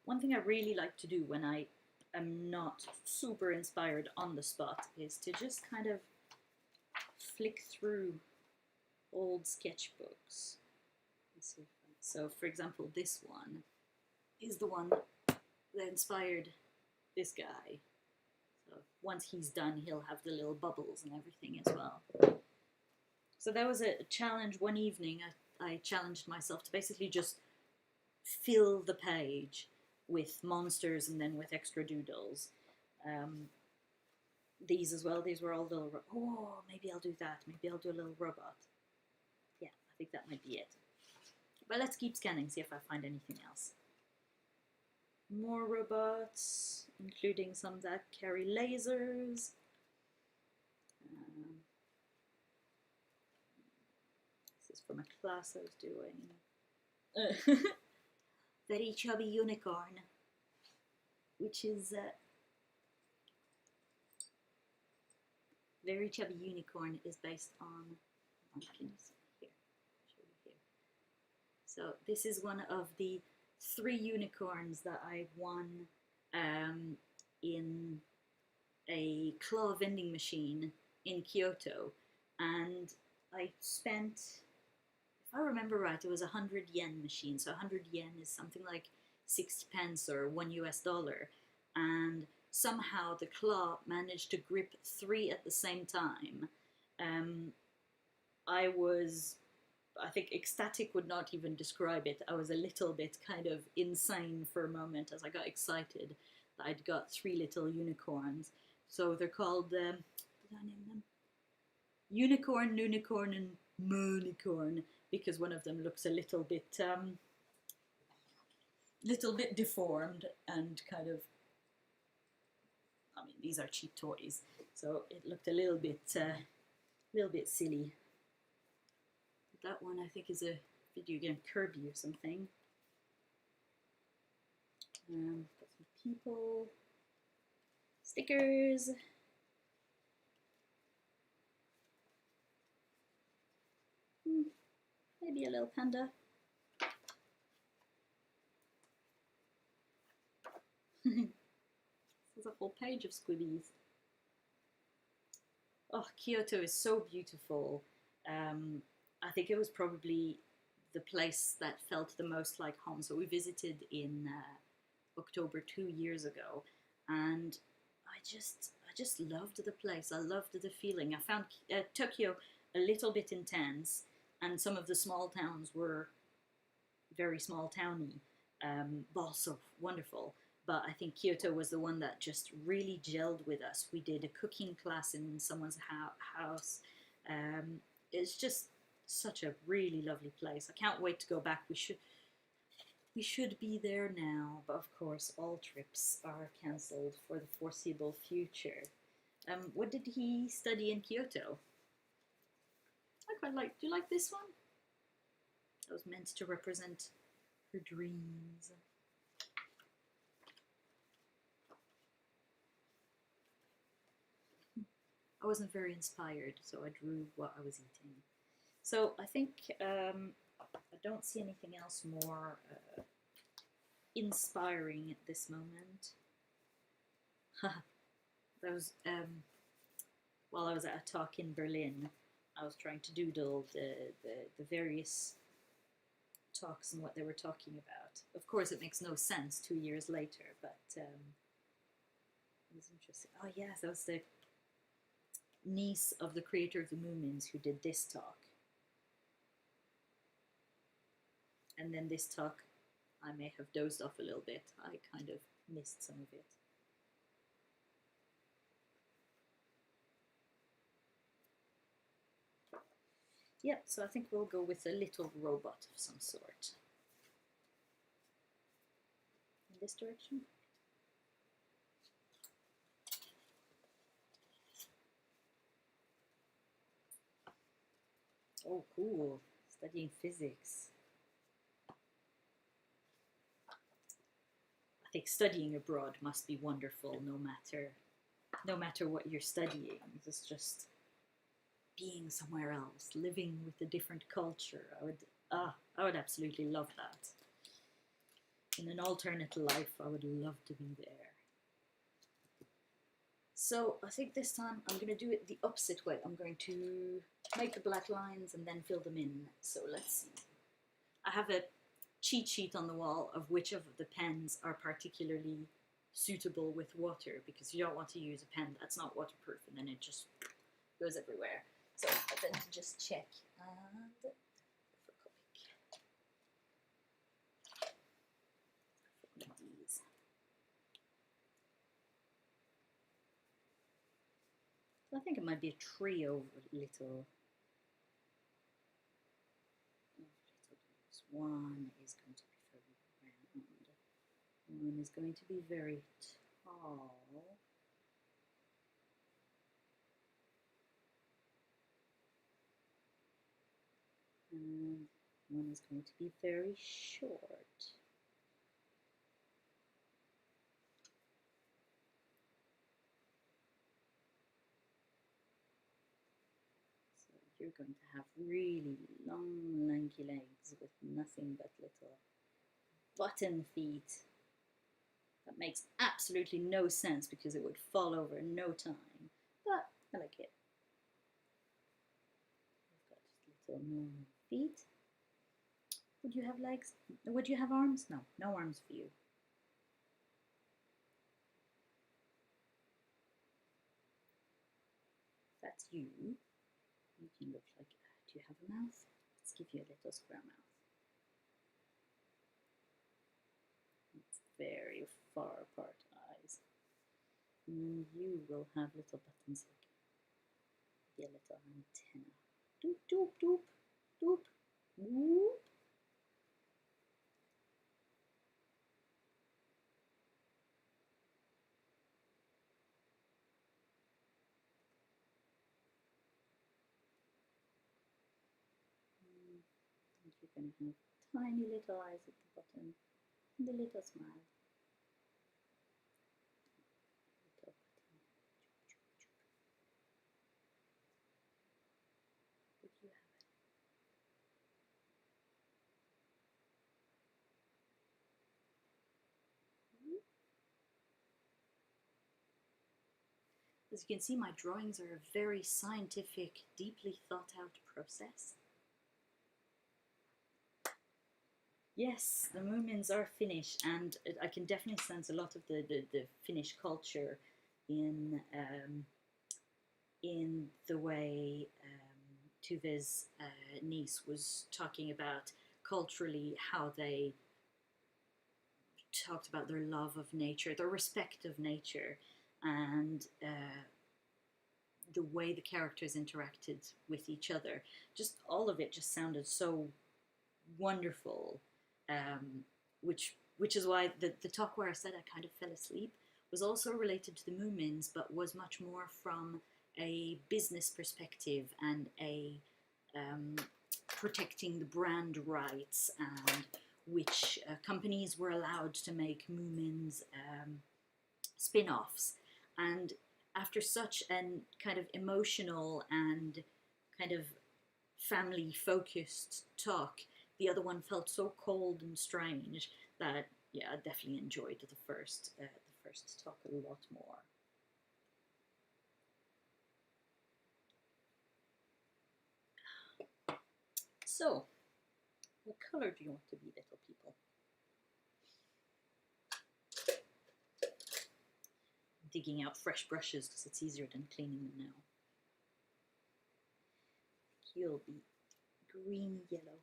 One thing I really like to do when I am not super inspired on the spot is to just kind of flick through old sketchbooks. So for example, this one is the one that inspired this guy. So once he's done, he'll have the little bubbles and everything as well. So that was a challenge one evening. I challenged myself to basically just fill the page with monsters and then with extra doodles. These as well, these were all little, oh, maybe I'll do that. Maybe I'll do a little robot. Yeah, I think that might be it. But let's keep scanning, see if I find anything else. More robots, including some that carry lasers. This is from a class I was doing. Very chubby unicorn, which is very chubby unicorn is based on can you see here? Show you here. So this is one of the 3 unicorns that I won in a claw vending machine in Kyoto, and I spent, if I remember right, it was a 100 yen machine. So 100 yen is something like 60 pence or $1 US, and somehow the claw managed to grip 3 at the same time. I think ecstatic would not even describe it. I was a little bit kind of insane for a moment as I got excited that I'd got 3 little unicorns. So they're called, did I name them? Unicorn, Noonicorn, and Moonicorn, because one of them looks a little bit deformed and kind of, I mean, these are cheap toys, so it looked a little bit silly. That one I think is a video game, Kirby or something. Got some people, stickers. Maybe a little panda. There's a whole page of squibbies. Oh, Kyoto is so beautiful. I think it was probably the place that felt the most like home. So we visited in October 2 years ago, and I just loved the place. I loved the feeling. I found Tokyo a little bit intense, and some of the small towns were very small towny, but also wonderful. But I think Kyoto was the one that just really gelled with us. We did a cooking class in someone's house. It's just such a really lovely place. I can't wait to go back. We should be there now, but of course all trips are cancelled for the foreseeable future. What did he study in Kyoto? I quite like. Do you like this one? That was meant to represent her dreams. I wasn't very inspired, so I drew what I was eating. So I think I don't see anything else more inspiring at this moment. That was while I was at a talk in Berlin. I was trying to doodle the various talks and what they were talking about. Of course, it makes no sense 2 years later, but it was interesting. Oh yes, that was the niece of the creator of the Moomins who did this talk. And then this talk, I may have dozed off a little bit. I kind of missed some of it. Yep, so I think we'll go with a little robot of some sort. In this direction? Oh, cool. Studying physics. I think studying abroad must be wonderful no matter what you're studying. It's just being somewhere else, living with a different culture. I would absolutely love that. In an alternate life, I would love to be there. So I think this time I'm going to do it the opposite way. I'm going to make the black lines and then fill them in. So let's see. I have a cheat sheet on the wall of which of the pens are particularly suitable with water, because you don't want to use a pen that's not waterproof and then it just goes everywhere. So I then to just check and these. So I think it might be a trio of little. One is going to be very round. One is going to be very tall. And one is going to be very short. So you're going to have really long, lanky legs with nothing but little button feet. That makes absolutely no sense because it would fall over in no time, but I like it. We've got just little normal feet. Would you have legs? Would you have arms? No, no arms for you. That's you. You can look like, do you have a mouth? Let's give you a little square mouth. It's very far apart eyes. And you will have little buttons like be a little antenna. Doop, doop, doop, doop, whoop. And you're going to have tiny little eyes at the bottom and a little smile. Little button. Would you have it? As you can see, my drawings are a very scientific, deeply thought out process. Yes, the Moomins are Finnish, and I can definitely sense a lot of the Finnish culture in the way Tuve's niece was talking about culturally how they talked about their love of nature, their respect of nature, and the way the characters interacted with each other. Just all of it just sounded so wonderful, which is why the talk where I said I kind of fell asleep was also related to the Moomins, but was much more from a business perspective and a protecting the brand rights and which companies were allowed to make Moomins spin-offs. And after such an kind of emotional and kind of family focused talk, the other one felt so cold and strange that yeah, I definitely enjoyed the first talk a lot more. So, what color do you want to be, little people? Digging out fresh brushes because it's easier than cleaning them now. You'll be green yellow.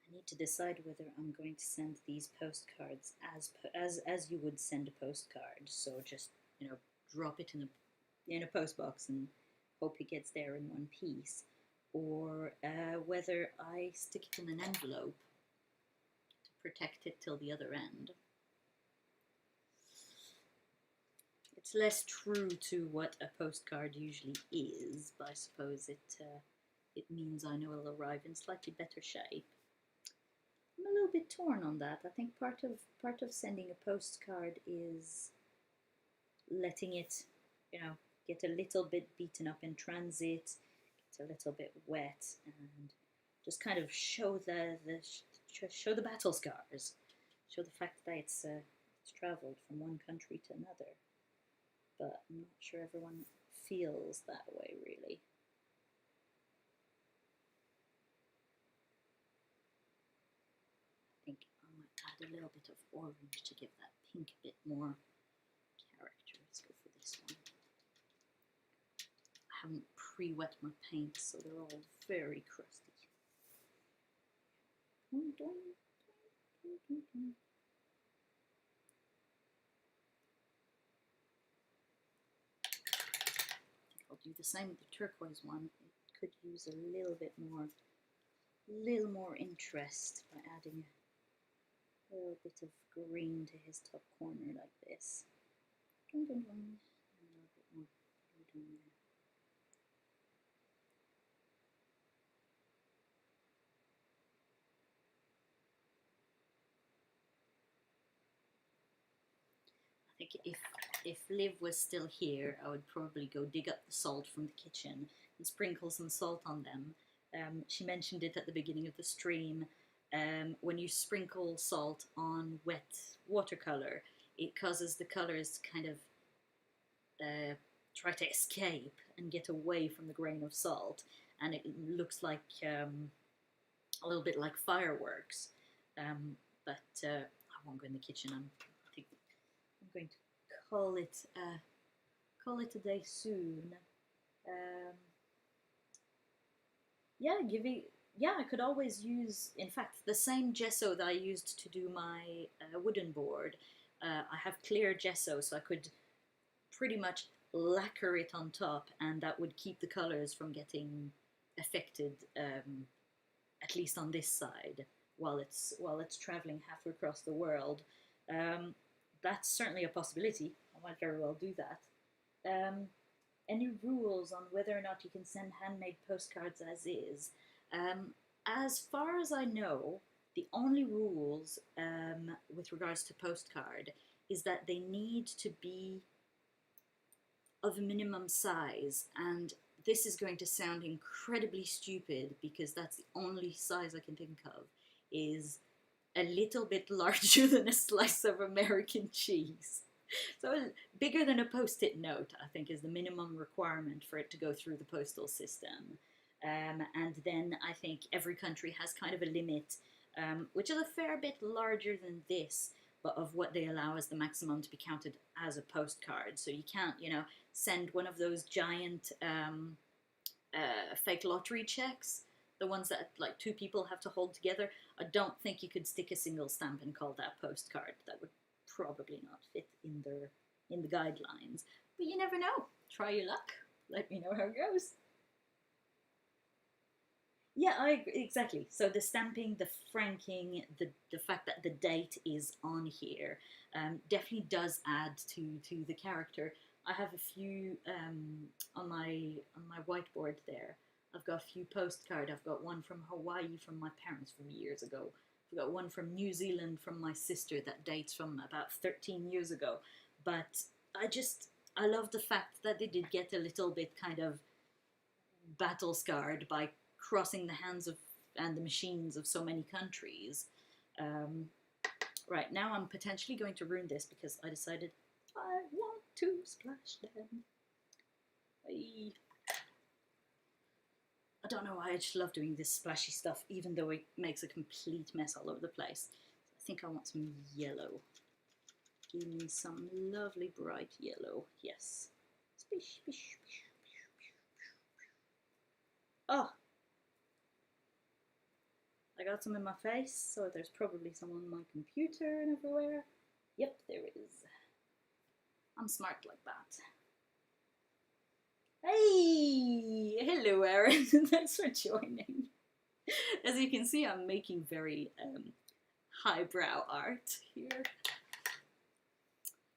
I need to decide whether I'm going to send these postcards as you would send a postcard. So just drop it in a post box and hope it gets there in one piece, or whether I stick it in an envelope to protect it till the other end. It's less true to what a postcard usually is, but I suppose it means I know it'll arrive in slightly better shape. I'm a little bit torn on that. I think part of sending a postcard is letting it, get a little bit beaten up in transit, get a little bit wet, and just kind of show show the battle scars, show the fact that it's travelled from one country to another. But I'm not sure everyone feels that way, really. I think I might add a little bit of orange to give that pink a bit more character. Let's go for this one. I haven't pre-wet my paints, so they're all very crusty. I'll do the same with the turquoise one. It could use a little more interest by adding a little bit of green to his top corner like this. And a little bit more blue down there. I think if Liv was still here, I would probably go dig up the salt from the kitchen and sprinkle some salt on them. She mentioned it at the beginning of the stream. When you sprinkle salt on wet watercolor, it causes the colors to kind of try to escape and get away from the grain of salt, and it looks like a little bit like fireworks. But I won't go in the kitchen. I think going to call it a day soon. Yeah, I could always use, in fact, the same gesso that I used to do my wooden board. I have clear gesso, so I could pretty much lacquer it on top, and that would keep the colors from getting affected, at least on this side, while it's traveling halfway across the world. That's certainly a possibility. I might very well do that. Any rules on whether or not you can send handmade postcards as is? As far as I know, the only rules with regards to postcard is that they need to be of a minimum size, and this is going to sound incredibly stupid because that's the only size I can think of, is a little bit larger than a slice of American cheese. So bigger than a post-it note, I think, is the minimum requirement for it to go through the postal system. And then I think every country has kind of a limit, which is a fair bit larger than this, but of what they allow as the maximum to be counted as a postcard. So you can't, send one of those giant fake lottery checks, the ones that like two people have to hold together. I don't think you could stick a single stamp and call that postcard. That would probably not fit in the guidelines. But you never know. Try your luck. Let me know how it goes. Yeah, exactly. So the stamping, the franking, the fact that the date is on here definitely does add to the character. I have a few on my whiteboard there. I've got a few postcards. I've got one from Hawaii from my parents from years ago. I've got one from New Zealand from my sister that dates from about 13 years ago. But I love the fact that they did get a little bit kind of battle scarred by crossing the hands of and the machines of so many countries. Right, now I'm potentially going to ruin this because I decided I want to splash them. I don't know why, I just love doing this splashy stuff, even though it makes a complete mess all over the place. I think I want some yellow. Give me some lovely bright yellow. Yes. Spish, spish, spish, spish, spish. Oh! I got some in my face, so there's probably some on my computer and everywhere. Yep, there is. I'm smart like that. Hey! Hello, Aaron. Thanks for joining. As you can see, I'm making very highbrow art here.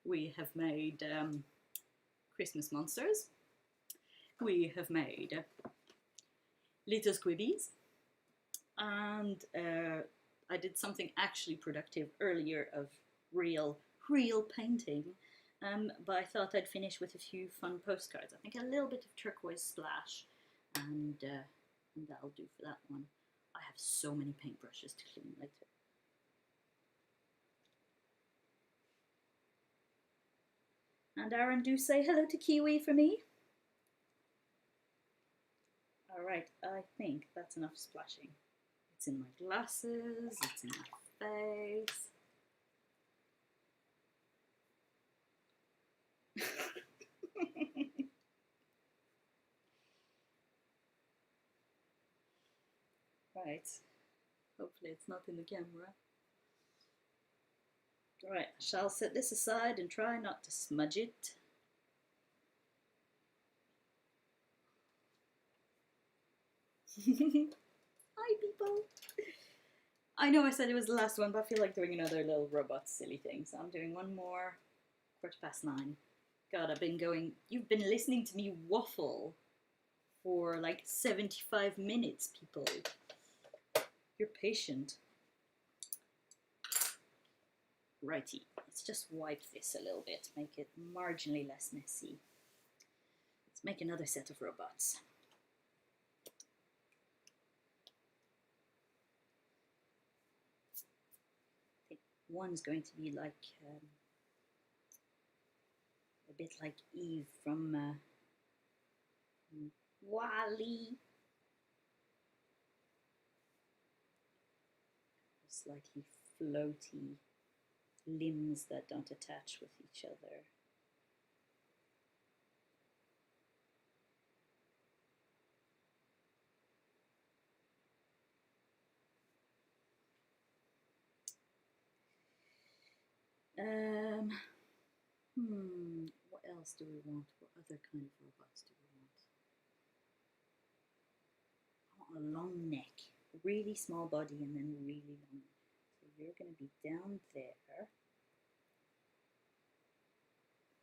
We have made Christmas monsters. We have made little squibbies. And I did something actually productive earlier of real painting. But I thought I'd finish with a few fun postcards. I think a little bit of turquoise splash, and that'll do for that one. I have so many paintbrushes to clean later. And Aaron, do say hello to Kiwi for me. Alright, I think that's enough splashing. It's in my glasses, it's in my face. Right, hopefully it's not in the camera. Right, I shall set this aside and try not to smudge it. Hi people! I know I said it was the last one, but I feel like doing another little robot silly thing, so I'm doing one more. 9:15. God, you've been listening to me waffle for like 75 minutes, people. You're patient. Righty, let's just wipe this a little bit, make it marginally less messy. Let's make another set of robots. I think one's going to be like a bit like Eve from Wall-E. Slightly floaty. limbs that don't attach with each other. What else do we want? What other kind of robots do we want? I want a long neck, a really small body, and then really long. So you're going to be down there,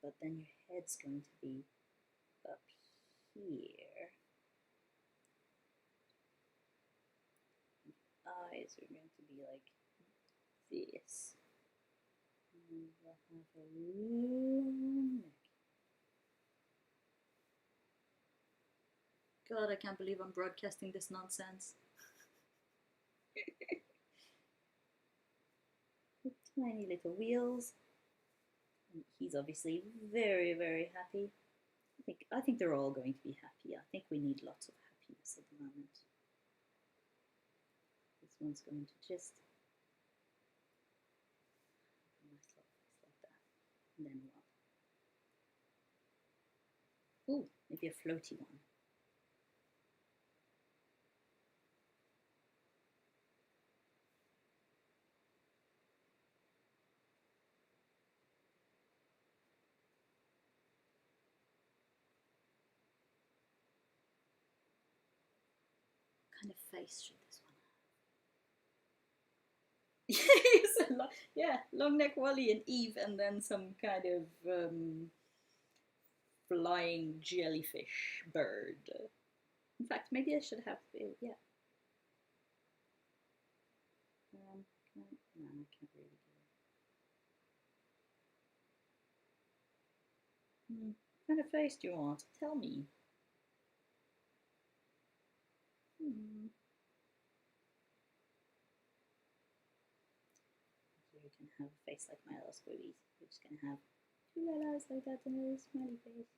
but then your head's going to be up here. Eyes are going to be like this. And we'll have a long neck. God, I can't believe I'm broadcasting this nonsense. With tiny little wheels. And he's obviously very, very happy. I think they're all going to be happy. I think we need lots of happiness at the moment. This one's going to just have a nice little face like that. And then what? Ooh, maybe a floaty one. What kind of face should this one have? Yeah, long neck Wally and Eve, and then some kind of flying jellyfish bird. In fact, maybe I should have, yeah. No, I can't really do it. What kind of face do you want? Tell me. You can have a face like my little squibbies. We're just going to have two little eyes like that and a little smiley face.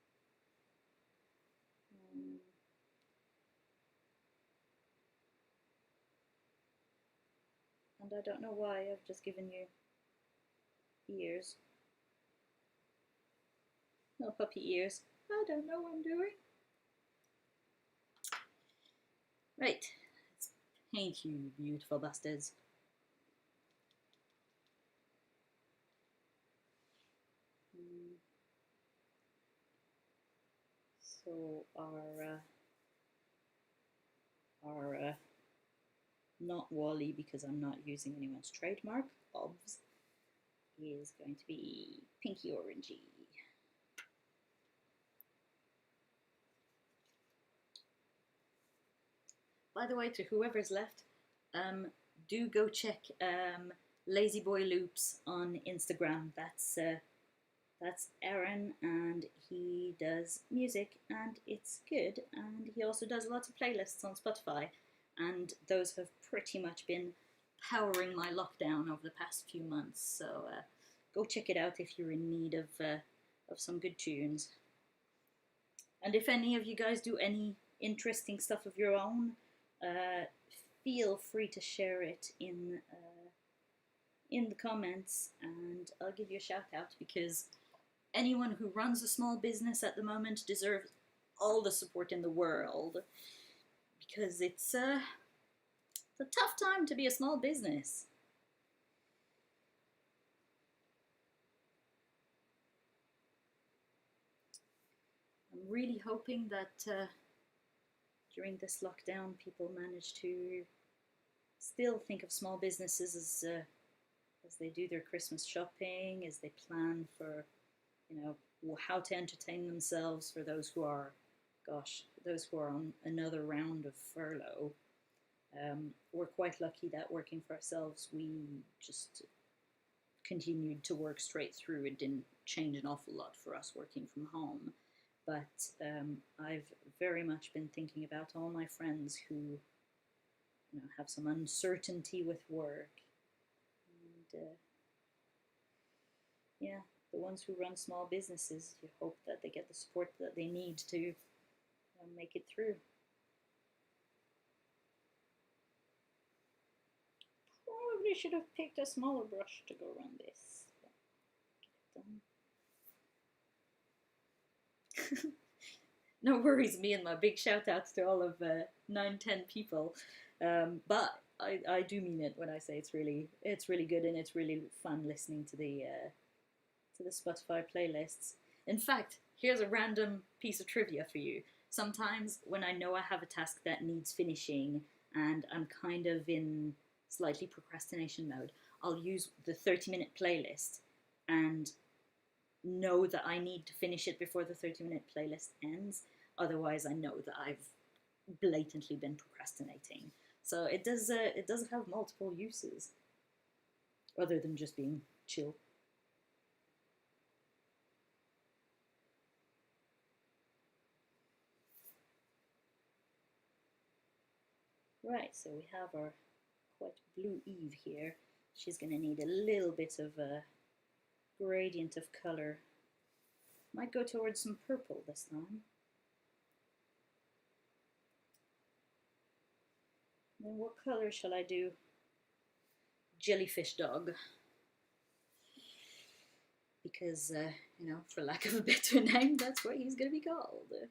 And I don't know why I've just given you ears. Little puppy ears. I don't know what I'm doing. Right, let's paint you, beautiful bastards. So our not Wally, because I'm not using anyone's trademark, Bob's, is going to be pinky orangey. By the way, to whoever's left, do go check Lazy Boy Loops on Instagram. That's Aaron, and he does music, and it's good. And he also does lots of playlists on Spotify, and those have pretty much been powering my lockdown over the past few months. So go check it out if you're in need of some good tunes. And if any of you guys do any interesting stuff of your own, feel free to share it in the comments, and I'll give you a shout out, because anyone who runs a small business at the moment deserves all the support in the world, because it's a tough time to be a small business. I'm really hoping that during this lockdown people manage to still think of small businesses as they do their Christmas shopping, as they plan for, how to entertain themselves for those who are on another round of furlough. We're quite lucky that working for ourselves, we just continued to work straight through. It didn't change an awful lot for us working from home. But I've very much been thinking about all my friends who have some uncertainty with work. And yeah, the ones who run small businesses, you hope that they get the support that they need to make it through. Probably should have picked a smaller brush to go around this. done. No worries, me and my big shout outs to all of 9-10 people. But I do mean it when I say it's really good, and it's really fun listening to the Spotify playlists. In fact, here's a random piece of trivia for you. Sometimes when I know I have a task that needs finishing and I'm kind of in slightly procrastination mode, I'll use the 30-minute playlist and know that I need to finish it before the 30-minute playlist ends. Otherwise, I know that I've blatantly been procrastinating. So it does have multiple uses other than just being chill. Right, so we have our quite blue Eve here. She's going to need a little bit of a gradient of color. Might go towards some purple this time. Then what color shall I do? Jellyfish dog. Because, you know, for lack of a better name, that's what he's going to be called. Is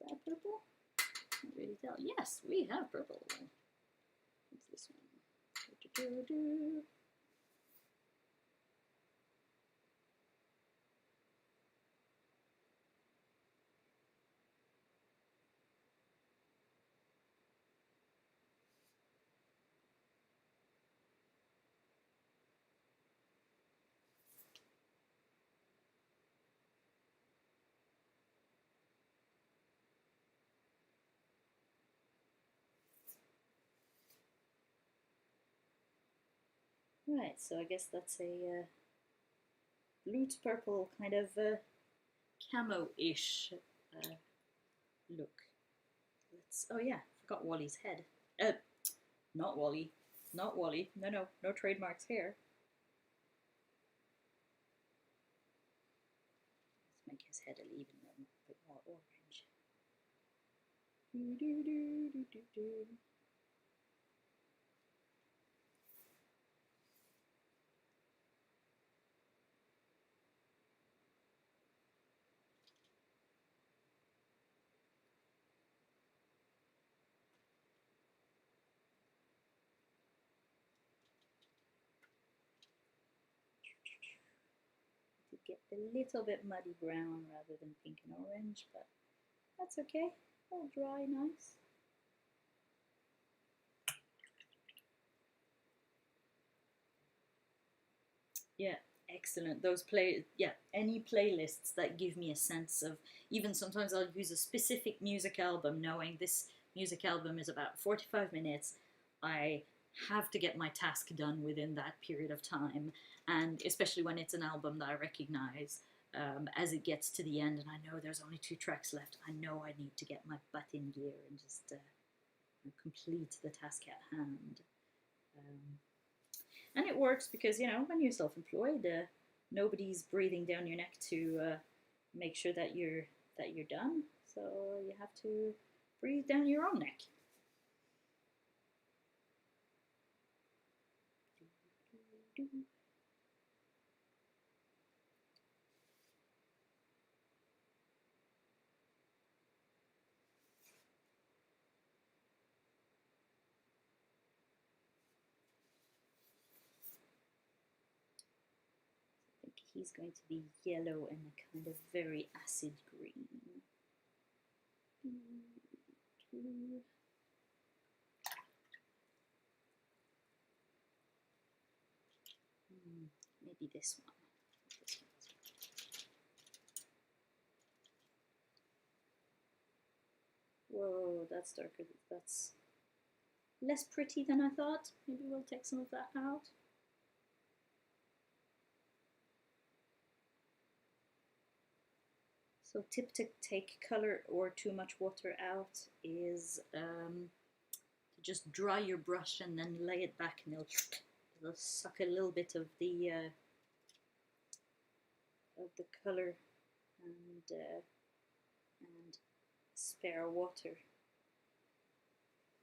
that purple? Can't really tell. Yes, we have purple. What's this one? Right, so I guess that's a blue to purple kind of camo-ish look. Oh yeah, forgot Wally's head. Not Wally. Not Wally. No trademarks here. Let's make his head even a bit more orange. To get a little bit muddy brown rather than pink and orange, but that's okay. It'll dry nice. Yeah, excellent. Any playlists that give me a sense of, even sometimes I'll use a specific music album knowing this music album is about 45 minutes. I have to get my task done within that period of time, and especially when it's an album that I recognize. As it gets to the end and I know there's only 2 tracks left, I know I need to get my butt in gear and just complete the task at hand. And it works because, you know, when you're self-employed, nobody's breathing down your neck to make sure that you're done. So you have to breathe down your own neck. He's going to be yellow and a kind of very acid green. Maybe this one. Whoa, that's darker. That's less pretty than I thought. Maybe we'll take some of that out. So tip to take color or too much water out is to just dry your brush and then lay it back, and it'll suck a little bit of the color and spare water.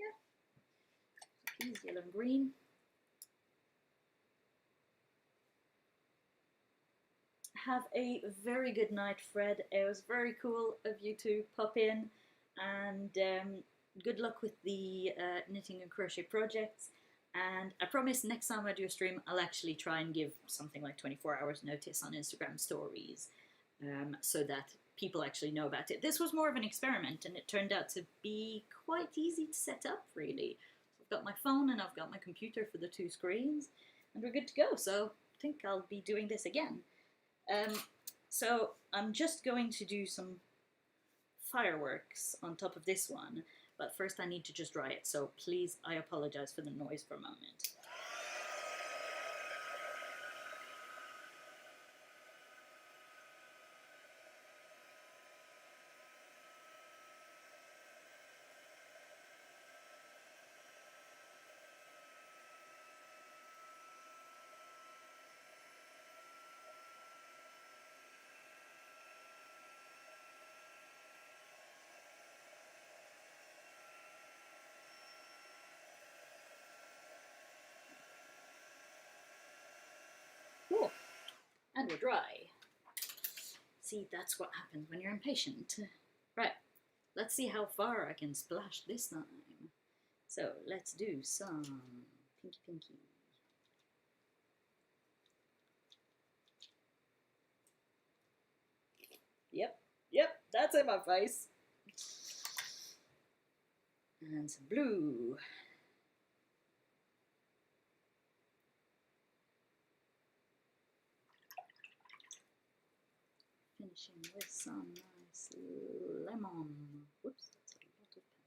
Yeah. Peas, yellow and green. have a very good night, Fred. It was very cool of you to pop in, and good luck with the knitting and crochet projects. And I promise next time I do a stream, I'll actually try and give something like 24 hours notice on Instagram stories, so that people actually know about it. This was more of an experiment, and it turned out to be quite easy to set up, really. So I've got my phone and I've got my computer for the two screens, and we're good to go. So I think I'll be doing this again. So I'm just going to do some fireworks on top of this one, but first I need to just dry it, so please, I apologize for the noise for a moment. Cool. And we're dry. See, that's what happens when you're impatient. Right, let's see how far I can splash this time. So let's do some pinky pinky. Yep, that's in my face. And some blue. Finishing with some nice lemon. Whoops, that's a lot of paint.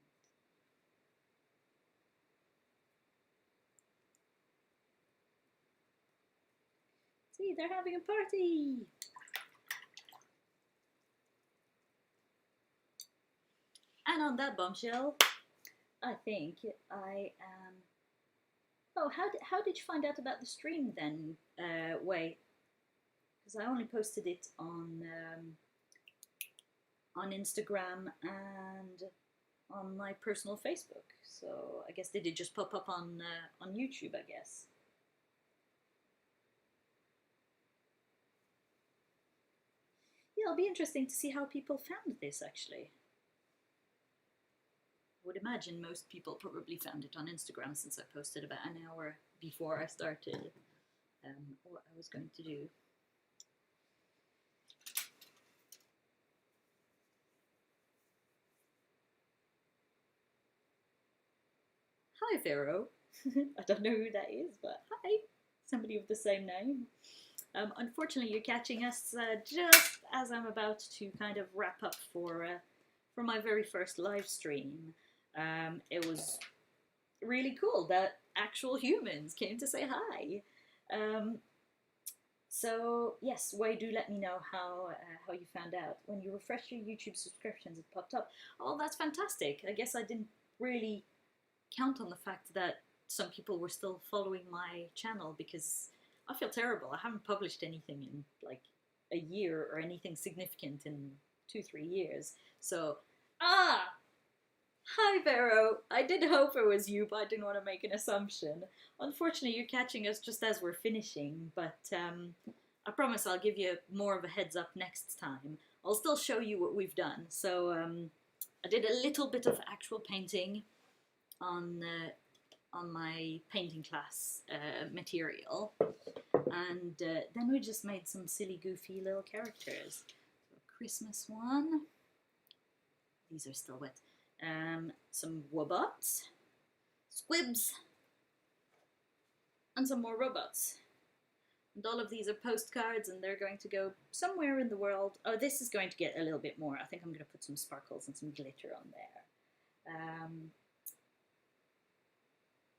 See, they're having a party! And on that bombshell, I think I am... Oh, how did you find out about the stream then, Wei? Because I only posted it on Instagram and on my personal Facebook. So I guess did it just pop up on YouTube, I guess. Yeah, it'll be interesting to see how people found this, actually. I would imagine most people probably found it on Instagram, since I posted about an hour before I started what I was going to do. Hi, Vero. I don't know who that is, but hi. Somebody with the same name. Unfortunately, you're catching us just as I'm about to kind of wrap up for my very first live stream. It was really cool that actual humans came to say hi. So yes, Wei, do let me know how you found out. When you refresh your YouTube subscriptions, it popped up. Oh, that's fantastic. I guess I didn't really count on the fact that some people were still following my channel, because I feel terrible. I haven't published anything in like a year or anything significant in 2-3 years. So, hi Vero. I did hope it was you, but I didn't want to make an assumption. Unfortunately, you're catching us just as we're finishing, but I promise I'll give you more of a heads up next time. I'll still show you what we've done. So I did a little bit of actual painting on my painting class material, and then we just made some silly goofy little characters. So a Christmas one, these are still wet, some robots, squibs, and some more robots. And all of these are postcards, and they're going to go somewhere in the world. Oh, this is going to get a little bit more. I think I'm going to put some sparkles and some glitter on there.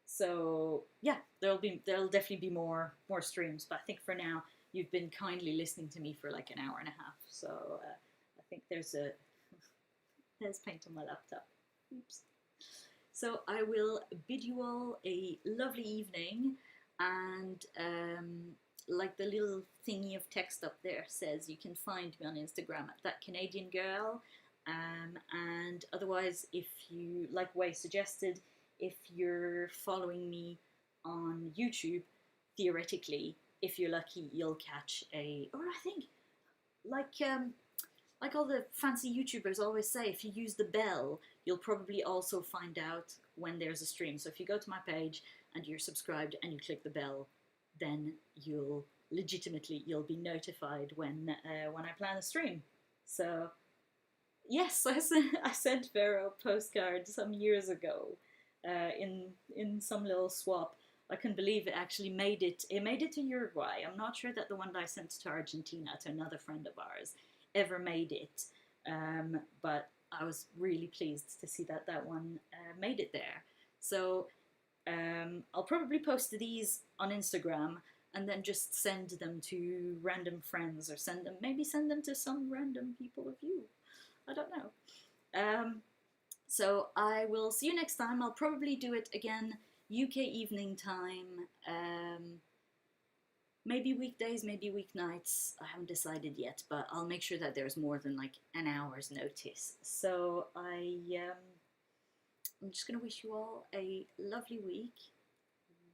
So yeah, there'll definitely be more streams, but I think for now you've been kindly listening to me for like an hour and a half. So I think there's paint on my laptop. Oops. So I will bid you all a lovely evening, and like the little thingy of text up there says, you can find me on Instagram at That Canadian Girl, and otherwise, if you, like Wei suggested, if you're following me on YouTube, theoretically, if you're lucky, you'll catch or I think like all the fancy YouTubers always say, if you use the bell, you'll probably also find out when there's a stream. So if you go to my page and you're subscribed and you click the bell, then you'll be notified when I plan a stream. So yes, I sent Vero a postcard some years ago in some little swap. I couldn't believe it actually made it. It made it to Uruguay. I'm not sure that the one that I sent to Argentina, to another friend of ours, ever made it. But I was really pleased to see that that one made it there. So I'll probably post these on Instagram and then just send them to random friends, or maybe send them to some random people of you. I don't know. So I will see you next time. I'll probably do it again UK evening time. Maybe weekdays, maybe weeknights. I haven't decided yet, but I'll make sure that there's more than like an hour's notice. So I'm just gonna wish you all a lovely week,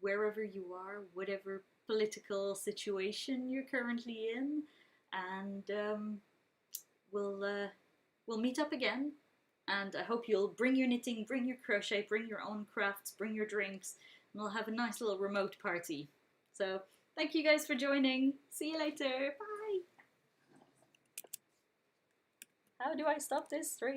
wherever you are, whatever political situation you're currently in, and we'll meet up again. And I hope you'll bring your knitting, bring your crochet, bring your own crafts, bring your drinks, and we'll have a nice little remote party. So thank you guys for joining. See you later. Bye. How do I stop this stream?